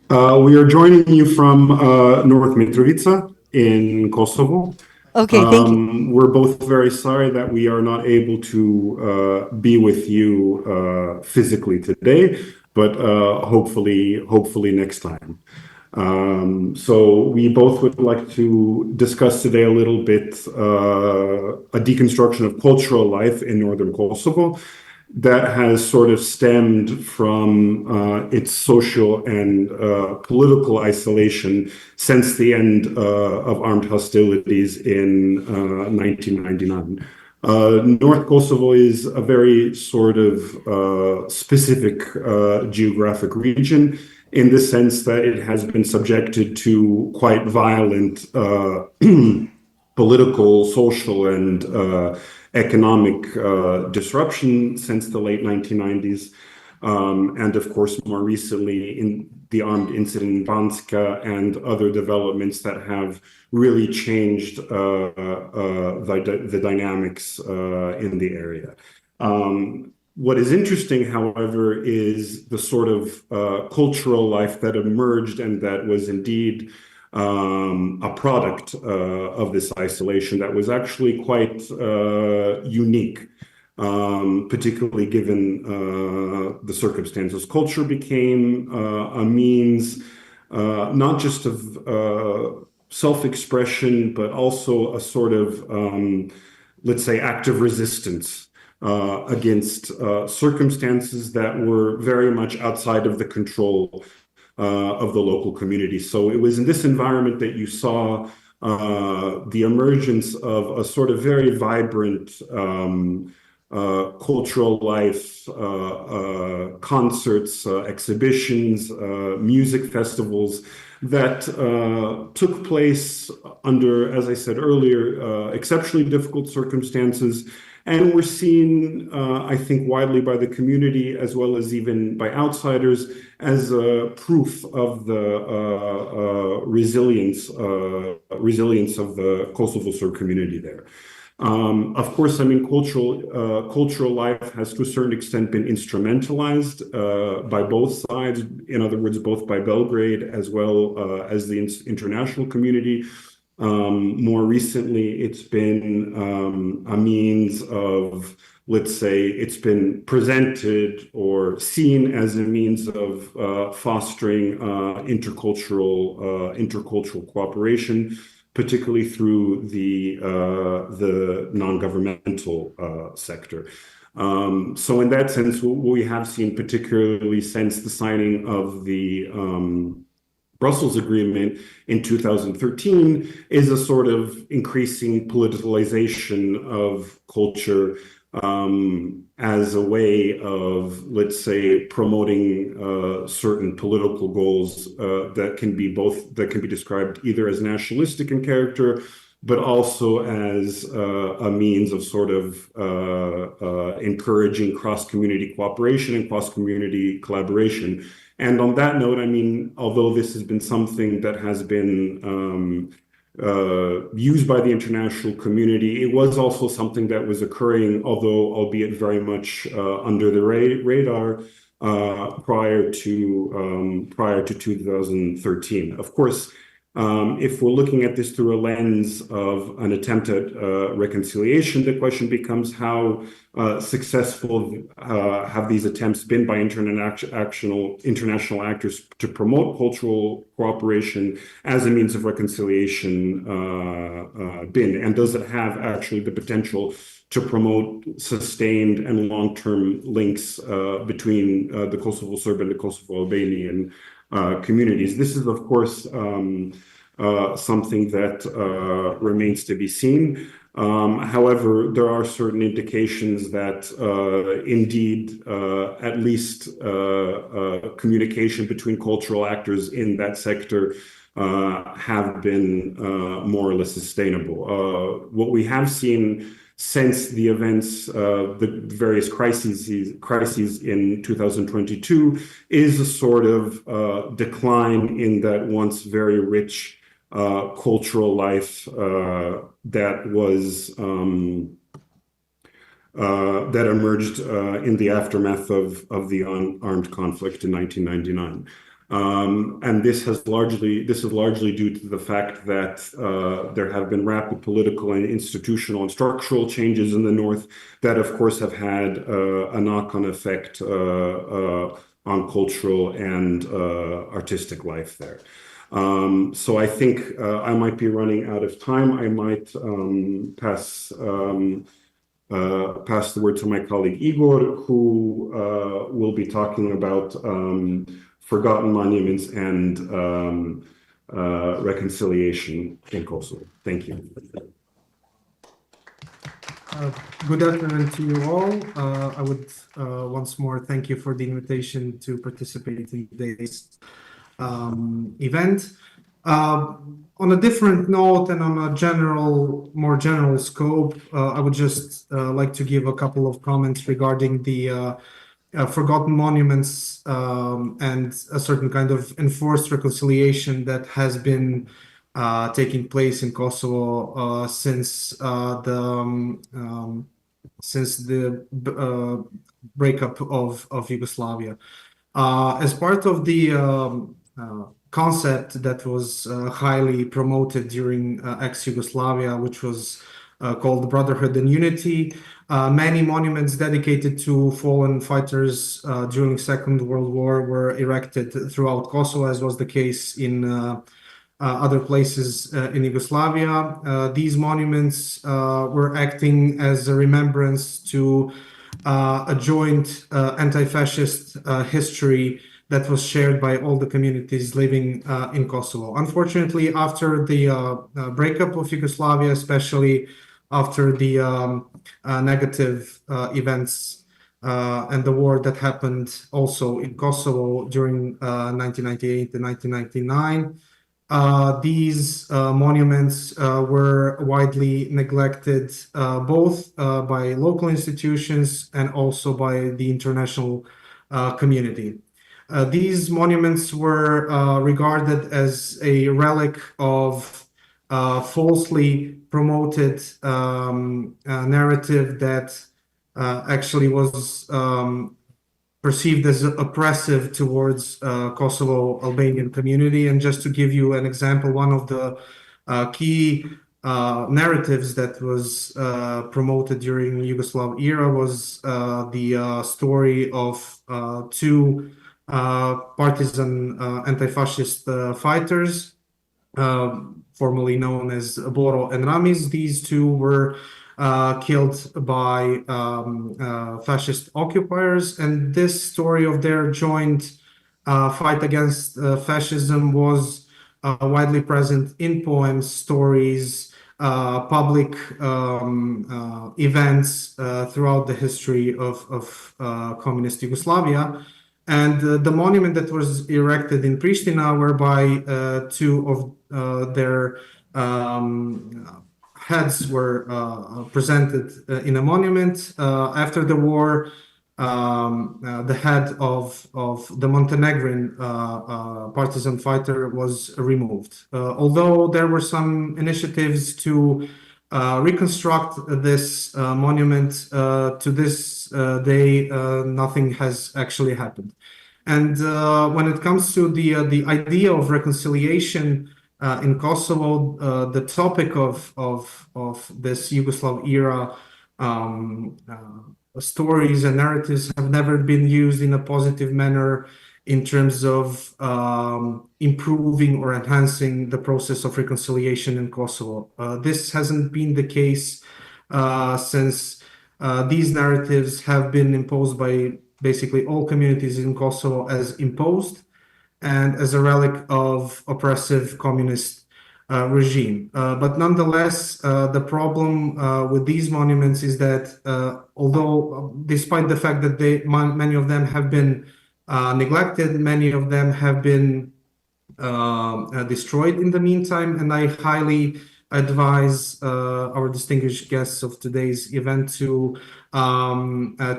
We are joining you from North Mitrovica in Kosovo. Okay, thank you. We're both very sorry that we are not able to be with you physically today, but hopefully next time. So we both would like to discuss today a little bit a deconstruction of cultural life in northern Kosovo that has sort of stemmed from its social and political isolation since the end of armed hostilities in 1999. North Kosovo is a very sort of specific geographic region in the sense that it has been subjected to quite violent political, social, and economic disruption since the late 1990s. And of course, more recently in the armed incident in Banska and other developments that have really changed the dynamics in the area. What is interesting, however, is the sort of cultural life that emerged and that was indeed a product of this isolation that was actually quite unique, particularly given the circumstances. Culture became a means not just of self-expression, but also a sort of, let's say, active resistance against circumstances that were very much outside of the control of the local community. So it was in this environment that you saw the emergence of a sort of very vibrant cultural life, concerts, exhibitions, music festivals that took place under, as I said earlier, exceptionally difficult circumstances, and were seen, I think, widely by the community as well as even by outsiders as a proof of the resilience of the Kosovo Serb community there. Of course, I mean, cultural life has to a certain extent been instrumentalized by both sides. In other words, both by Belgrade as well as the international community. More recently, it's been a means of, let's say, it's been presented or seen as a means of fostering intercultural cooperation, particularly through the non-governmental sector. So in that sense, what we have seen, particularly since the signing of the Brussels Agreement in 2013, is a sort of increasing politicalization of culture as a way of, let's say, promoting certain political goals that can be described either as nationalistic in character, but also as a means of sort of encouraging cross-community cooperation and cross-community collaboration. And on that note, I mean, although this has been something that has been used by the international community, it was also something that was occurring, although albeit very much under the radar prior to 2013. Of course, if we're looking at this through a lens of an attempt at reconciliation, the question becomes how successful have these attempts been by international actors to promote cultural cooperation as a means of reconciliation been, and does it have actually the potential to promote sustained and long-term links between the Kosovo Serb and the Kosovo Albanian communities? This is, of course, something that remains to be seen. However, there are certain indications that indeed, at least communication between cultural actors in that sector have been more or less sustainable. What we have seen since the events, the various crises in 2022, is a sort of decline in that once very rich cultural life that was that emerged in the aftermath of the armed conflict in 1999. And this is largely due to the fact that there have been rapid political and institutional and structural changes in the North that, of course, have had a knock-on effect on cultural and artistic life there. So I think I might be running out of time. I might pass the word to my colleague Igor, who will be talking about forgotten monuments and reconciliation in Kosovo. Thank you. Good afternoon to you all. I would once more thank you for the invitation to participate in today's event. On a different note and on a more general scope, I would just like to give a couple of comments regarding the forgotten monuments and a certain kind of enforced reconciliation that has been taking place in Kosovo since the breakup of Yugoslavia. As part of the concept that was highly promoted during ex-Yugoslavia, which was called Brotherhood and Unity, many monuments dedicated to fallen fighters during Second World War were erected throughout Kosovo, as was the case in other places in Yugoslavia. These monuments were acting as a remembrance to a joint anti-fascist history that was shared by all the communities living in Kosovo. Unfortunately, after the breakup of Yugoslavia, especially after the negative events and the war that happened also in Kosovo during 1998 and 1999, these monuments were widely neglected both by local institutions and also by the international community. These monuments were regarded as a relic of falsely promoted narrative that actually was perceived as oppressive towards Kosovo Albanian community. And just to give you an example, one of the key narratives that was promoted during Yugoslav era was the story of two partisan anti-fascist fighters, formerly known as Boro and Ramiz. These two were killed by fascist occupiers, and this story of their joint fight against fascism was widely present in poems, stories, public events throughout the history of communist Yugoslavia. And the monument that was erected in Pristina, whereby two of their heads were presented in a monument. After the war, the head of the Montenegrin partisan fighter was removed. Although there were some initiatives to reconstruct this monument, to this day, nothing has actually happened. And when it comes to the idea of reconciliation in Kosovo, the topic of this Yugoslav era stories and narratives have never been used in a positive manner in terms of improving or enhancing the process of reconciliation in Kosovo. This hasn't been the case since these narratives have been imposed by basically all communities in Kosovo as imposed and as a relic of oppressive communist regime. But nonetheless, the problem with these monuments is that although, despite the fact that many of them have been neglected, many of them have been destroyed in the meantime, and I highly advise our distinguished guests of today's event to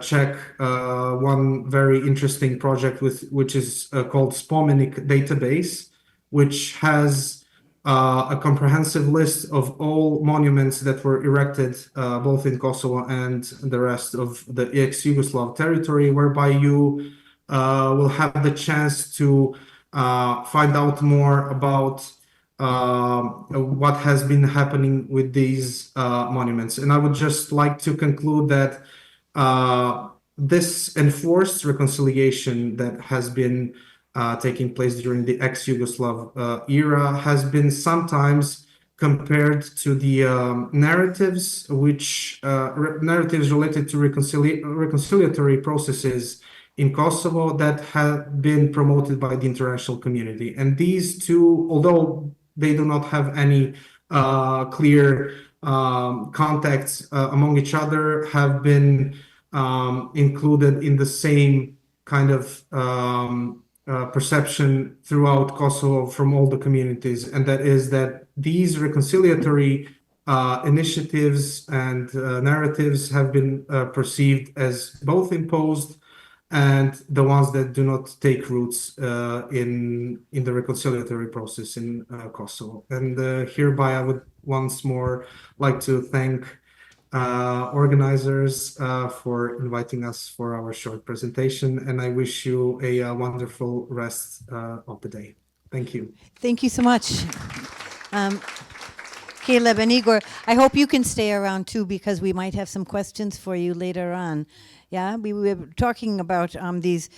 check one very interesting project which is called Spomenik Database, which has a comprehensive list of all monuments that were erected both in Kosovo and the rest of the ex-Yugoslav territory, whereby you will have the chance to find out more about what has been happening with these monuments. And I would just like to conclude that this enforced reconciliation that has been taking place during the ex-Yugoslav era has been sometimes compared to the narratives related to reconciliatory processes in Kosovo that have been promoted by the international community. And these two, although they do not have any clear contacts among each other, have been included in the same kind of perception throughout Kosovo from all the communities, and that is that these reconciliatory initiatives and narratives have been perceived as both imposed and the ones that do not take roots in the reconciliatory process in Kosovo. And hereby I would once more like to thank organizers for inviting us for our short presentation, and I wish you a wonderful rest of the day. Thank you. Thank you so much. Caleb and Igor, I hope you can stay around too, because we might have some questions for you later on. Yeah, we were talking about these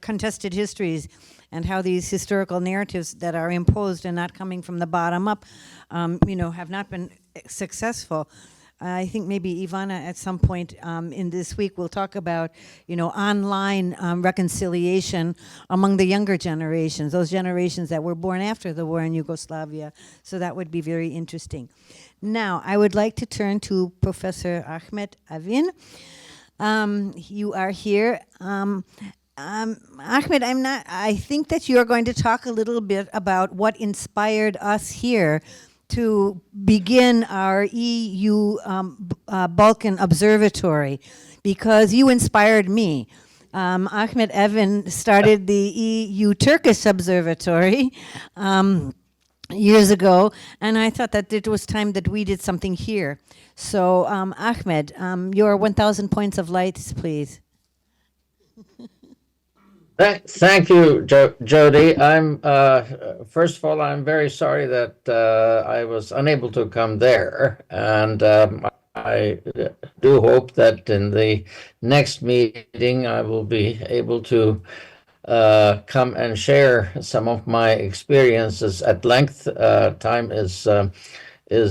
contested histories and how these historical narratives that are imposed and not coming from the bottom up, have not been successful. I think maybe Ivana at some point in this week will talk about, online reconciliation among the younger generations, those generations that were born after the war in Yugoslavia. So that would be very interesting. Now, I would like to turn to Professor Ahmet Evin. You are here. Ahmet, I think that you're going to talk a little bit about what inspired us here to begin our EU-Balkan Observatory, because you inspired me. Ahmet Evin started the EU-Turkish Observatory years ago, and I thought that it was time that we did something here. So, Ahmet, your 1,000 points of light, please. Thank you, Jody. First of all, I'm very sorry that I was unable to come there, and I do hope that in the next meeting I will be able to come and share some of my experiences at length. Time is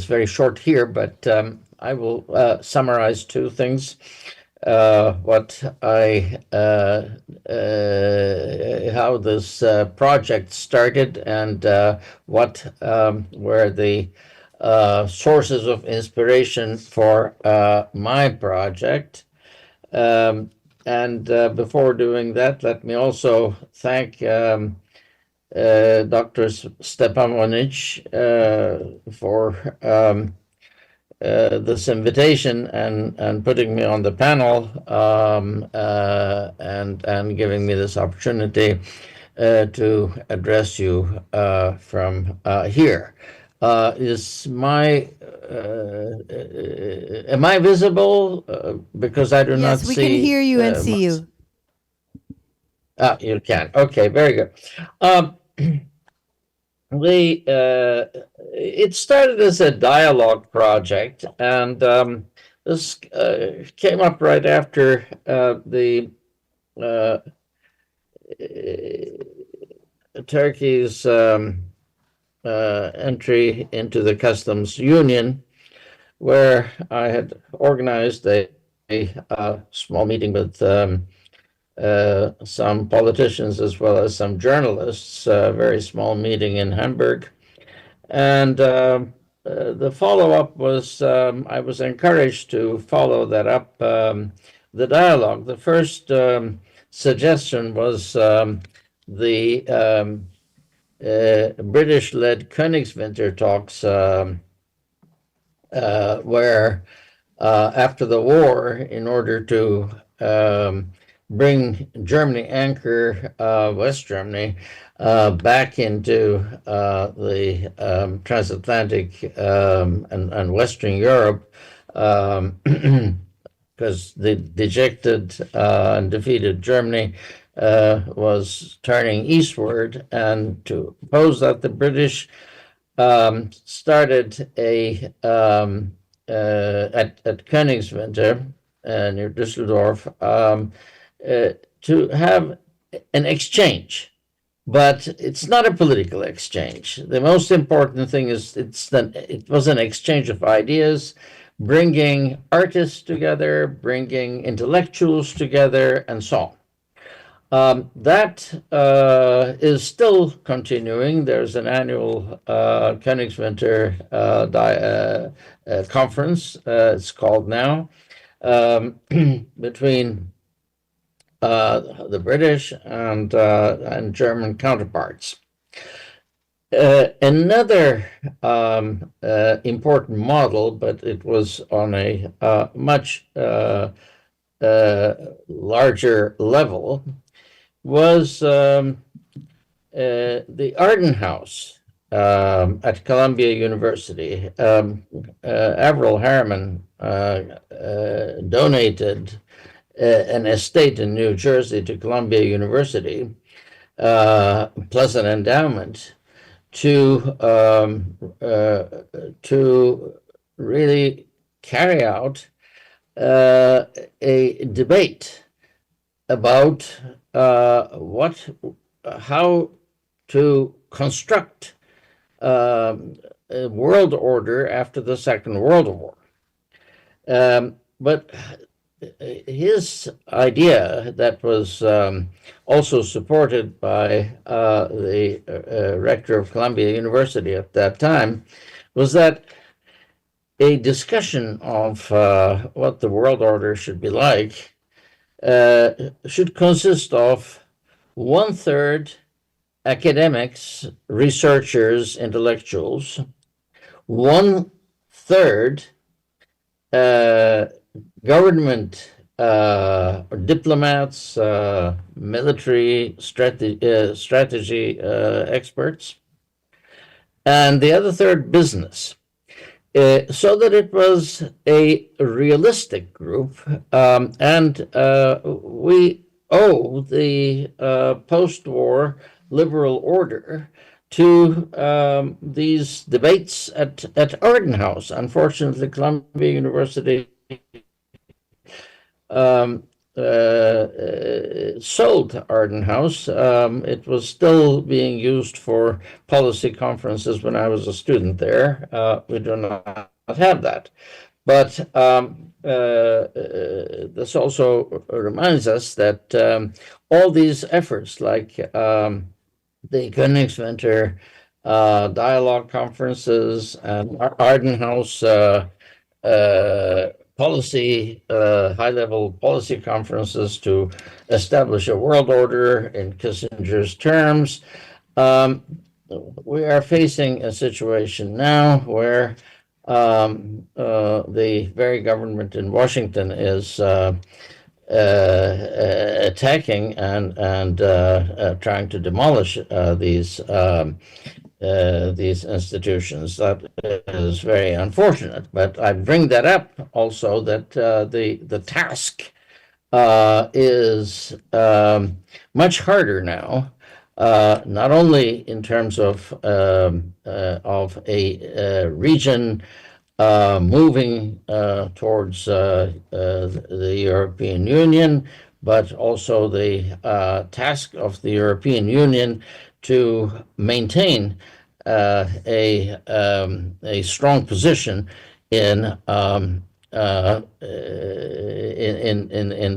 very short here, but I will summarize two things. How this project started, and what were the sources of inspiration for my project. And before doing that, let me also thank Dr. Stepanovic for this invitation and putting me on the panel, and giving me this opportunity to address you from here. Am I visible? Because I do not see. Yes, we can hear you and see you. You can. Okay, very good. It started as a dialogue project, and this came up right after Turkey's entry into the customs union, where I had organized a small meeting with some politicians as well as some journalists, a very small meeting in Hamburg. And the follow-up was, I was encouraged to follow that up, the dialogue. The first suggestion was the British-led Königswinter talks, where after the war, in order to bring Germany, anchor West Germany back into the transatlantic and Western Europe, because the dejected and defeated Germany was turning eastward, and to oppose that, the British started at Königswinter near Düsseldorf to have an exchange. But it's not a political exchange. The most important thing is it was an exchange of ideas, bringing artists together, bringing intellectuals together, and so on. That is still continuing. There's an annual Königswinter conference, it's called now, between the British and German counterparts. Another important model, but it was on a much larger level, was the Arden House at Columbia University. Avril Harriman donated an estate in New Jersey to Columbia University, plus an endowment, to really carry out a debate about how to construct a world order after the Second World War. But his idea, that was also supported by the rector of Columbia University at that time, was that a discussion of what the world order should be like should consist of 1/3 academics, researchers, intellectuals, 1/3 government diplomats, military strategy experts, and the other third business, so that it was a realistic group. And we owe the post-war liberal order to these debates at Arden House. Unfortunately, Columbia University sold Arden House. It was still being used for policy conferences when I was a student there. We do not have that. But this also reminds us that all these efforts, like the Königswinter dialogue conferences and Arden House policy, high-level policy conferences to establish a world order in Kissinger's terms, we are facing a situation now where the very government in Washington is attacking and trying to demolish these institutions. That is very unfortunate. But I bring that up also that the task is much harder now, not only in terms of a region moving towards the European Union, but also the task of the European Union to maintain a strong position in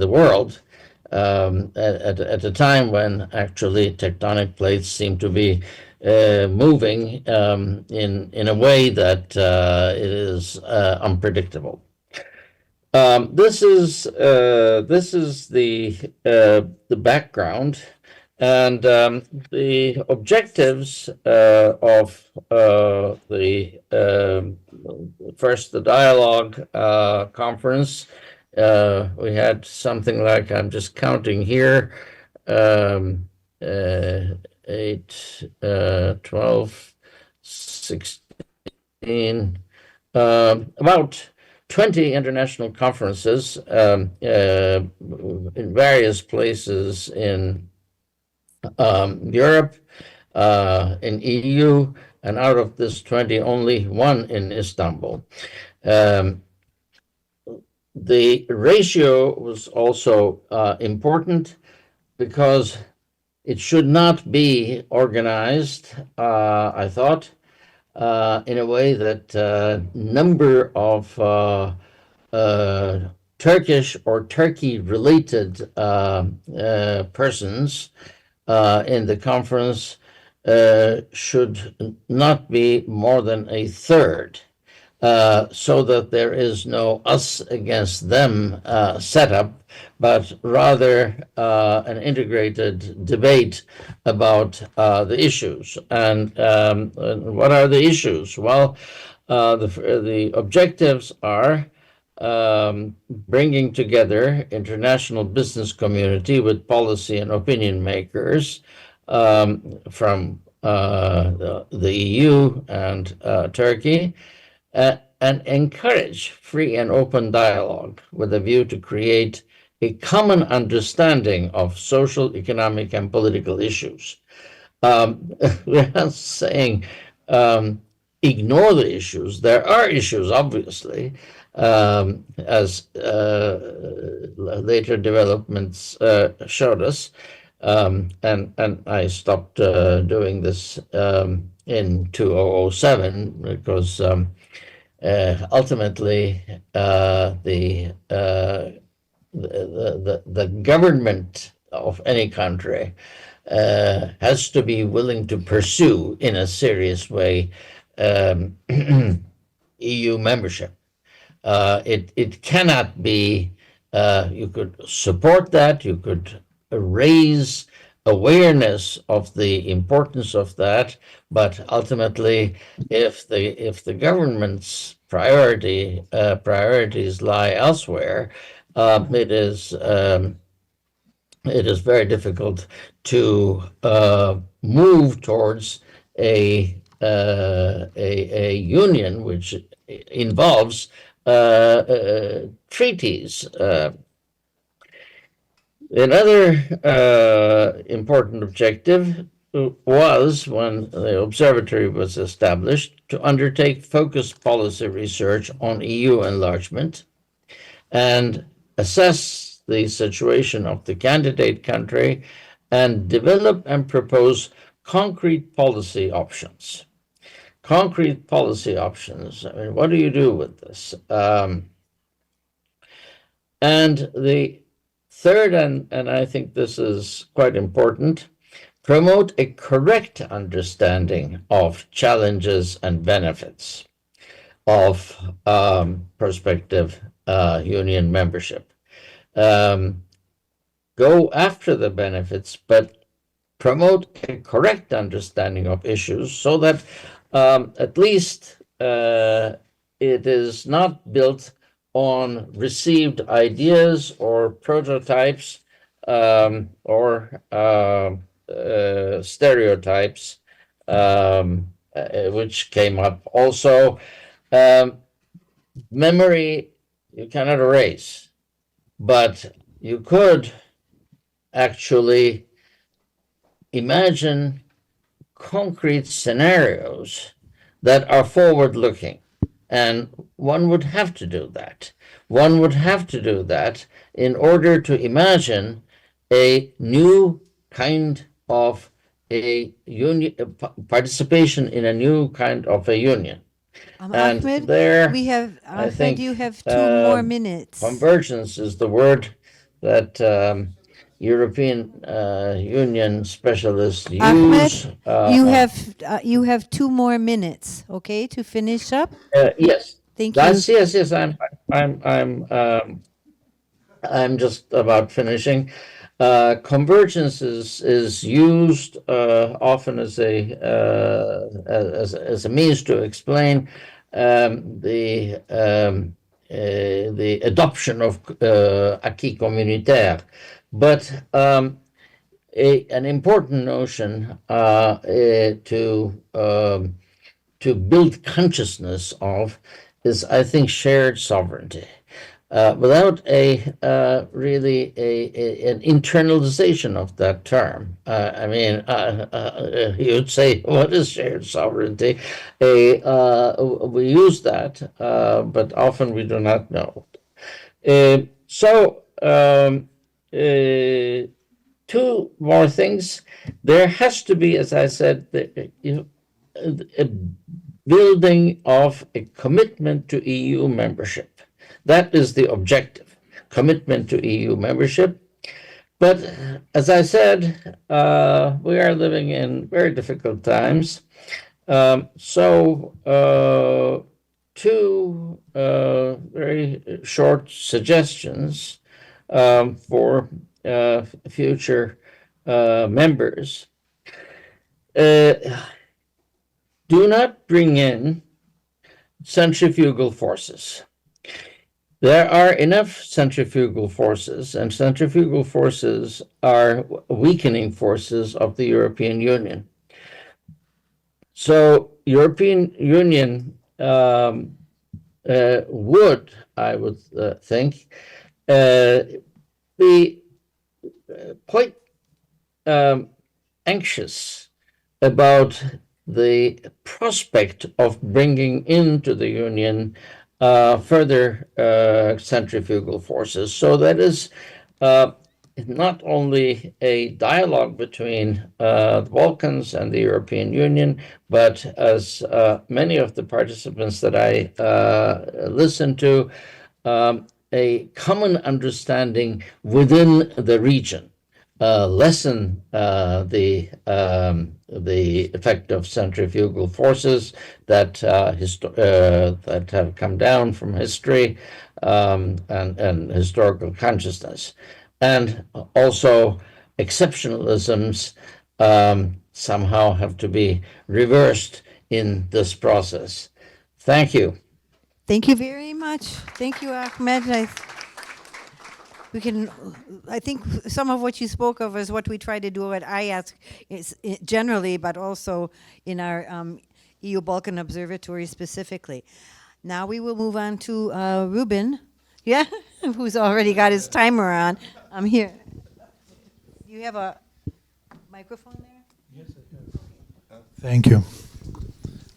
the world at a time when actually tectonic plates seem to be moving in a way that it is unpredictable. This is the background And the objectives of the first the dialogue conference, we had something like, I'm just counting here, 8, 12, 16, about 20 international conferences in various places in Europe, in EU, and out of this 20, only one in Istanbul. The ratio was also important because it should not be organized, I thought, in a way that number of Turkish or Turkey-related persons in the conference should not be more than a third, so that there is no us against them setup, but rather an integrated debate about the issues. And what are the issues? Well, the objectives are bringing together international business community with policy and opinion makers from the EU and Turkey, and encourage free and open dialogue with a view to create a common understanding of social, economic, and political issues. We're not saying ignore the issues. There are issues, obviously, as later developments showed us. And I stopped doing this in 2007 because ultimately the government of any country has to be willing to pursue in a serious way EU membership. It cannot be, you could support that, you could raise awareness of the importance of that, but ultimately, if the government's priorities lie elsewhere, it is very difficult to move towards a union which involves treaties. Another important objective was, when the observatory was established, to undertake focused policy research on EU enlargement and assess the situation of the candidate country and develop and propose concrete policy options. Concrete policy options. I mean, what do you do with this? And the third, and I think this is quite important, promote a correct understanding of challenges and benefits of prospective union membership. Go after the benefits, but promote a correct understanding of issues so that at least it is not built on received ideas or prototypes or stereotypes, which came up also. Memory you cannot erase, but you could actually imagine concrete scenarios that are forward-looking. And one would have to do that. One would have to do that in order to imagine a new kind of a union, participation in a new kind of a union. And Ahmed, there, we have, I think, you have 2 more minutes. Convergence is the word that European Union specialists use. Ahmed, you have 2 more minutes, okay, to finish up. Yes. Thank you. Yes. I'm just about finishing. Convergence is used often as a means to explain the adoption of acquis communautaire, but an important notion to build consciousness of is, I think, shared sovereignty. Without really an internalization of that term. I mean, you'd say, what is shared sovereignty? We use that, but often we do not know. Two more things. There has to be, as I said, a building of a commitment to EU membership. That is the objective, commitment to EU membership. But as I said, we are living in very difficult times. Two very short suggestions for future members. Do not bring in centrifugal forces. There are enough centrifugal forces, and centrifugal forces are weakening forces of the European Union. So European Union would, I would think, be quite anxious about the prospect of bringing into the Union further centrifugal forces. So that is not only a dialogue between the Balkans and the European Union, but as many of the participants that I listened to, a common understanding within the region, lessen the effect of centrifugal forces that have come down from history and historical consciousness, and also exceptionalisms somehow have to be reversed in this process. Thank you. Thank you very much. Thank you, Ahmet. I think some of what you spoke of is what we try to do at iASK generally, but also in our EU-Balkan Observatory specifically. Now we will move on to Ruben, who's already got his timer on. I'm here. Do you have a microphone there? Yes, I have. Thank you.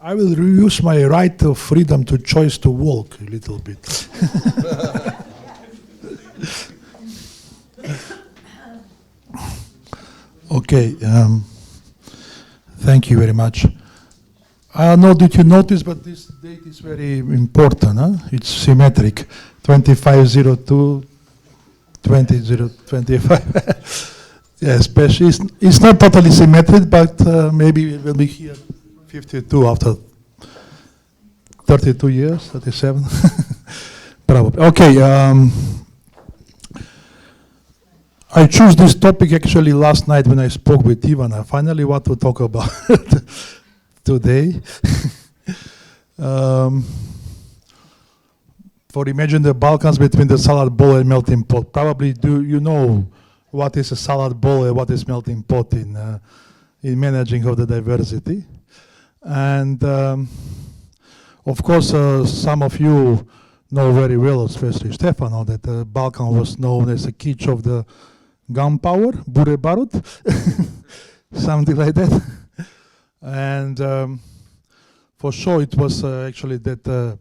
I will use my right of freedom to choose to walk a little bit. Okay, thank you very much. I don't know, did you notice, but this date is very important, huh? It's symmetric, 2502, 20025. Yeah, especially, it's not totally symmetric, but maybe it will be here 52 after 32 years, 37, probably. Okay, I chose this topic actually last night when I spoke with Ivan. I finally want to talk about today. For imagine the Balkans between the salad bowl and melting pot. Probably do you know what is a salad bowl and what is melting pot in managing of the diversity? And of course, some of you know very well, especially Stefano, that the Balkan was known as a kitsch of the gunpowder, bure barut, something like that. And for sure, it was actually that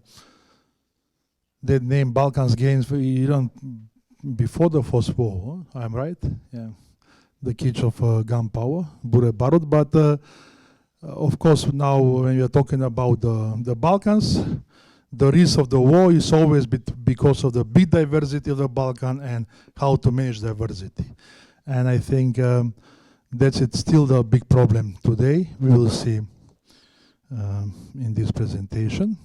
name Balkans gains before the First War. Huh? I'm right? Yeah, the kitsch of gunpowder, bure barut. But of course, now when we are talking about the Balkans, the risk of the war is always because of the big diversity of the Balkan and how to manage diversity. And I think that's still the big problem today. We will see in this presentation.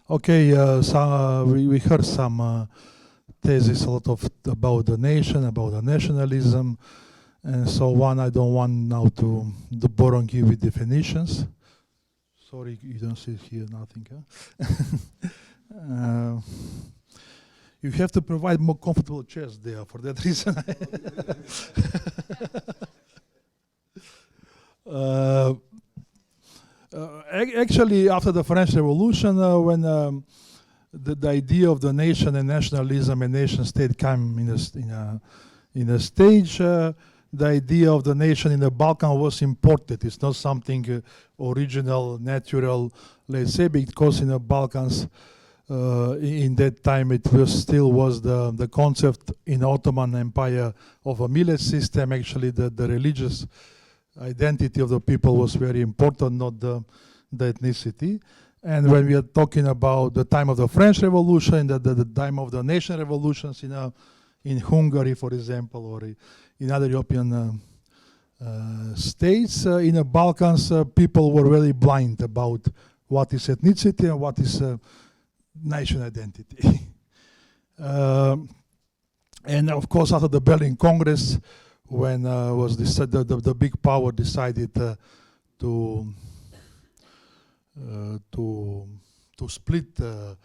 Okay, so we heard some thesis a lot of about the nation, about the nationalism, and so on. I don't want now to bore you with definitions. Sorry, you don't see here nothing. Huh? You have to provide more comfortable chairs there for that reason. Actually, after the French Revolution, when the idea of the nation and nationalism and nation state came in a stage, the idea of the nation in the Balkan was imported. It's not something original, natural, let's say, because in the Balkans, in that time it still was the concept in Ottoman Empire of a millet system. Actually, the religious identity of the people was very important, not the ethnicity. And when we are talking about the time of the French Revolution, the time of the nation revolutions in Hungary, for example, or in other European states, in the Balkans, people were really blind about what is ethnicity and what is nation identity. And of course, after the Berlin Congress, when was the big power decided to split the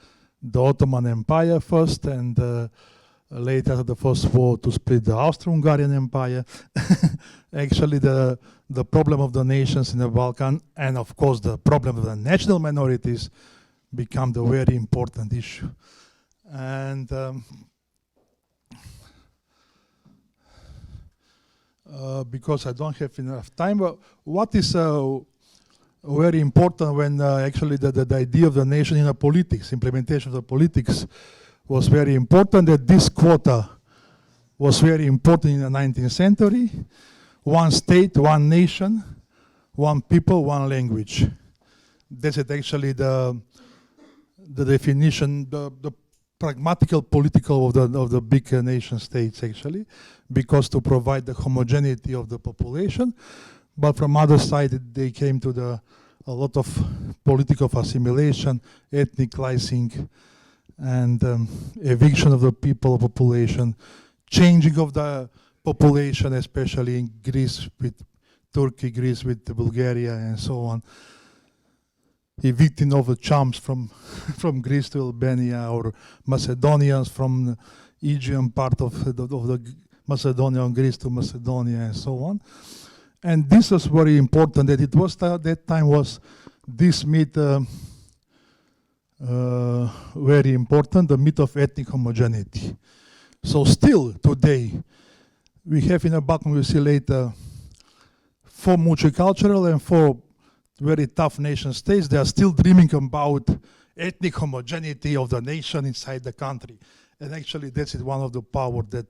Ottoman Empire first, and later the First War to split the Austro-Hungarian Empire. Actually, the problem of the nations in the Balkan, and of course the problem of the national minorities, become the very important issue. And because I don't have enough time, what is very important when actually the idea of the nation in the politics, implementation of the politics, was very important, that this quota was very important in the 19th century. One state, one nation, one people, one language. That's actually the definition, the pragmatical political of the big nation states, actually, because to provide the homogeneity of the population. But from other side, they came to a lot of political assimilation, ethnic cleansing, and eviction of the population, changing of the population, especially in Greece with Turkey, Greece with Bulgaria, and so on. Evicting of the chumps from Greece to Albania, or Macedonians from the Aegean part of the Macedonia, Greece to Macedonia, and so on. And this was very important, that it was that time was this myth very important, the myth of ethnic homogeneity. So still today, we have in the Balkan, we'll see later, 4 multicultural and 4 very tough nation states. They are still dreaming about ethnic homogeneity of the nation inside the country. And actually that's one of the power that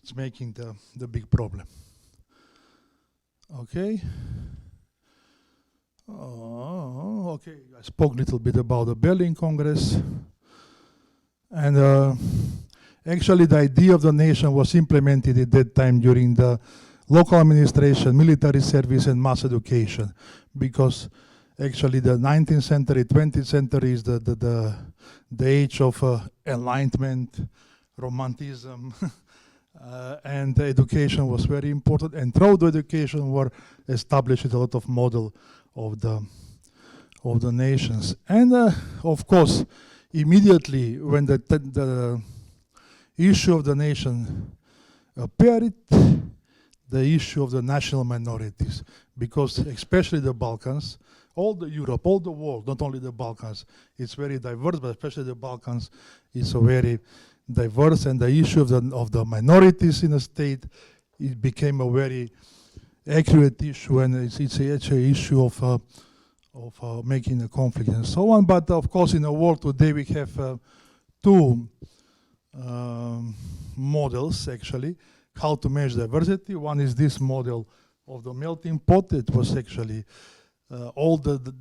is making the big problem. Okay. Okay, I spoke a little bit about the Berlin Congress. And actually the idea of the nation was implemented at that time during the local administration, military service, and mass education, because actually the 19th century, 20th century is the age of enlightenment, romanticism, and education was very important. And through the education were established a lot of model of the nations. And of course, immediately when the issue of the nation appeared, the issue of the national minorities, because especially the Balkans, all the Europe, all the world, not only the Balkans, it's very diverse, but especially the Balkans is a very diverse, and the issue of the minorities in the state, it became a very accurate issue, and it's actually an issue of making a conflict and so on. But of course, in the world today, we have 2 models actually, how to manage diversity. One is this model of the melting pot. It was actually all the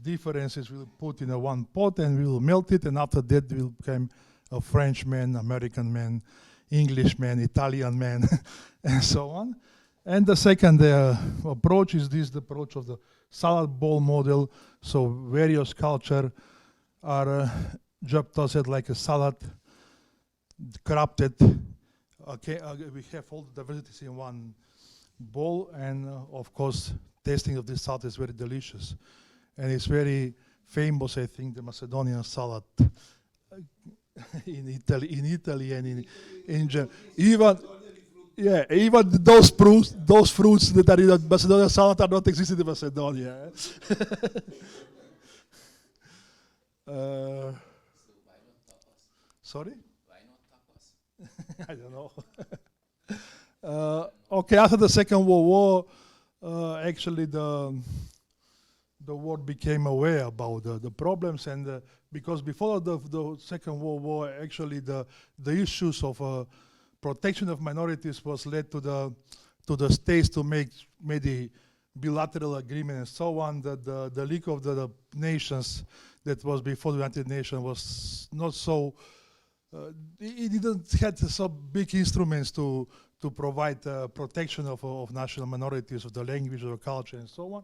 differences we'll put in one pot and we will melt it, and after that will become a French man, American man, English man, Italian man, and so on. And the second approach is the approach of the salad bowl model. So various cultures are just tossed like a salad, corrupted. Okay, we have all the diversities in one bowl, and of course, tasting of this salad is very delicious, and it's very famous. I think the Macedonian salad in Italy, and in even. Yeah, even those fruits that are in the Macedonian salad are not existing in Macedonia. Sorry? Why not tapas? I don't know. Okay, after the Second World War, actually the world became aware about the problems, and because before the Second World War, actually the issues of protection of minorities was led to the states to make maybe bilateral agreement and so on. The League of the Nations that was before the United Nations was not so. It didn't have so big instruments to provide protection of national minorities, of the language, of the culture, and so on.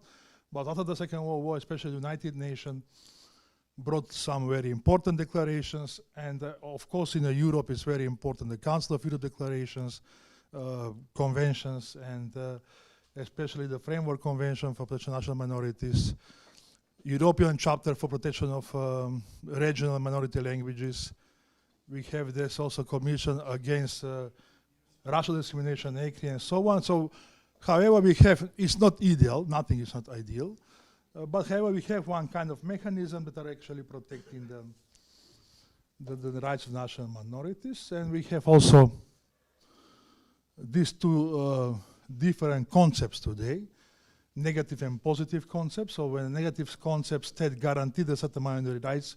But after the Second World War, especially the United Nations brought some very important declarations, and of course in Europe it's very important, the Council of Europe declarations, conventions, and especially the Framework Convention for Protection of National Minorities, European Chapter for Protection of Regional Minority Languages. We have this also Commission against racial discrimination, ECRI, and so on. So, however, we have, it's not ideal, nothing is not ideal, but however, we have one kind of mechanism that are actually protecting the rights of national minorities, and we have also these two different concepts today, negative and positive concepts. So when negative concepts state guarantee the certain minority rights,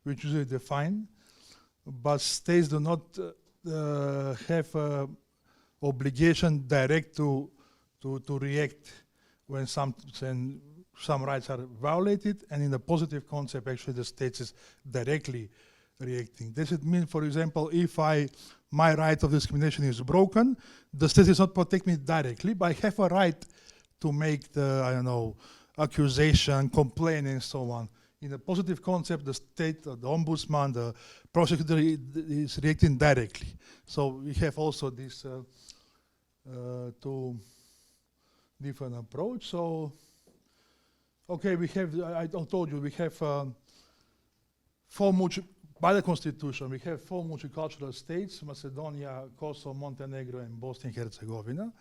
which usually define, but states do not have obligation direct to react when some rights are violated, and in the positive concept, actually the state is directly reacting. Does it mean, for example, if my right of discrimination is broken, the state is not protecting me directly, but I have a right to make the, I don't know, accusation, complaint, and so on. In the positive concept, the state, the ombudsman, the prosecutor is reacting directly. So we have also this two different approach. So, okay, we have, I told you, we have by the constitution, we have 4 multicultural states: Macedonia, Kosovo, Montenegro, and Bosnia and Herzegovina.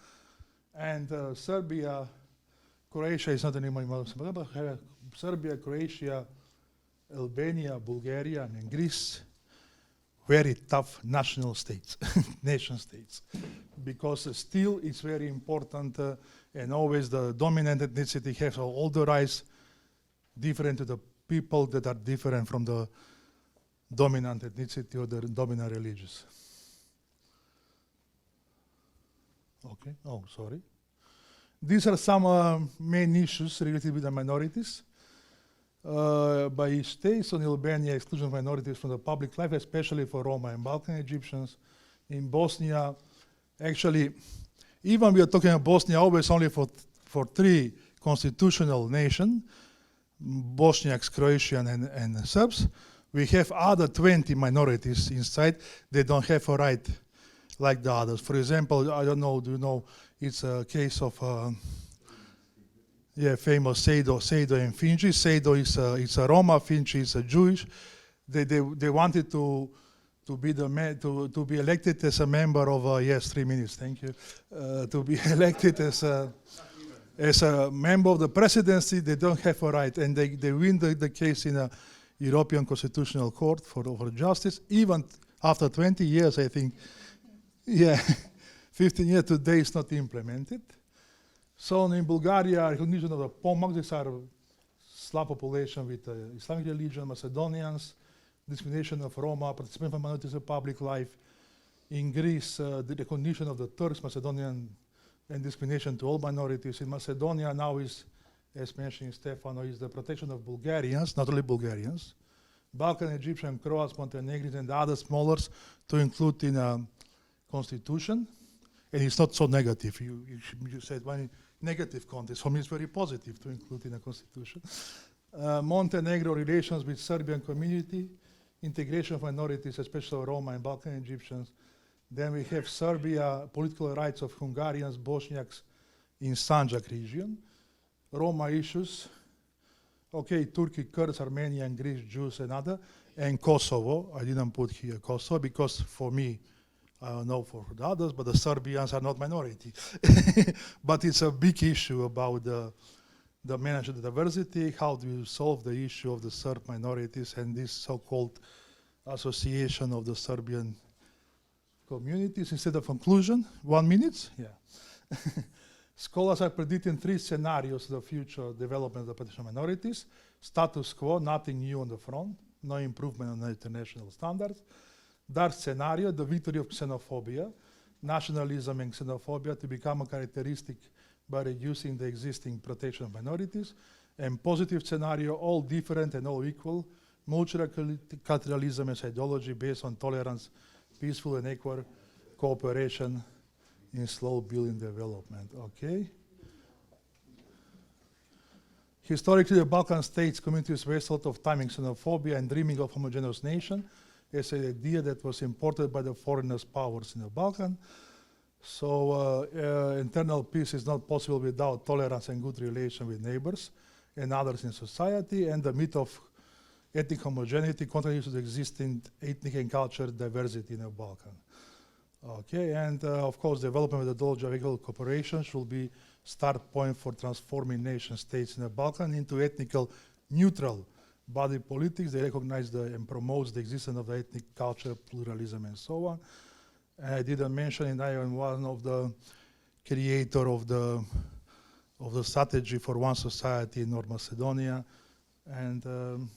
And Serbia, Croatia is not anymore in but Serbia, Croatia, Albania, Bulgaria, and Greece, very tough national states, nation states, because still it's very important, and always the dominant ethnicity has all the rights different to the people that are different from the dominant ethnicity or the dominant religions. Okay, oh, sorry. These are some main issues related with the minorities. By each state, so in Albania, exclusion of minorities from the public life, especially for Roma and Balkan Egyptians. In Bosnia, actually, even we are talking about Bosnia always only for 3 constitutional nations, Bosniaks, Croatian, and Serbs. We have other 20 minorities inside. They don't have a right like the others. For example, I don't know, do you know, it's a case of famous Sejdo and Finci. Sejdo is a Roma, Finci is a Jewish. They wanted to be elected as a member of yes, 3 minutes, thank you. To be elected as a member of the presidency. They don't have a right, and they win the case in a European Constitutional Court for justice, even after 20 years, I think. Yeah, 15 years today is not implemented. So in Bulgaria, recognition of the Pomaks, these are Slav population with Islamic religion, Macedonians, discrimination of Roma, participation of minorities in public life. In Greece, the recognition of the Turks, Macedonian, and discrimination to all minorities. In Macedonia now is, as mentioned Stefano, is the protection of Bulgarians, not only Bulgarians, Balkan, Egyptian, Croats, Montenegrins, and the other smallers to include in a constitution. And it's not so negative. You said one negative context. For me, it's very positive to include in a constitution. Montenegro relations with Serbian community integration of minorities, especially Roma and Balkan Egyptians. Then we have Serbia, political rights of Hungarians, Bosniaks in Sanjak region. Roma issues, okay, Turkey, Kurds, Armenian, Greece, Jews, and other, and Kosovo. I didn't put here Kosovo because for me, I don't know for the others, but the Serbians are not minority. But it's a big issue about the management of diversity, how do you solve the issue of the Serb minorities and this so-called association of the Serbian communities. Instead of conclusion, 1 minute? Yeah. Scholars are predicting 3 scenarios of the future development of the potential minorities. Status quo, nothing new on the front, no improvement on the international standards. Dark scenario, the victory of xenophobia, nationalism and xenophobia to become a characteristic by reducing the existing protection of minorities. And positive scenario, all different and all equal, multiculturalism as ideology based on tolerance, peaceful and equal cooperation in slow building development, okay? Historically, the Balkan states communities waste a lot of time in xenophobia and dreaming of homogeneous nation as an idea that was imported by the foreigners' powers in the Balkan. So internal peace is not possible without tolerance and good relation with neighbors and others in society, and the myth of ethnic homogeneity contributes to the existing ethnic and cultural diversity in the Balkan. Okay, and of course, development methodology of equal cooperation should be start point for transforming nation states in the Balkan into ethnical neutral body politics. They recognize and promotes the existence of the ethnic culture, pluralism, and so on. And I didn't mention it, I am one of the creator of the strategy for one society in North Macedonia. And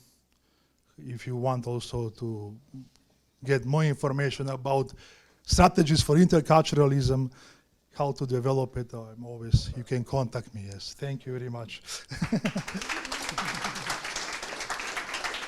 if you want also to get more information about strategies for interculturalism, how to develop it, I'm always, you can contact me, yes. Thank you very much.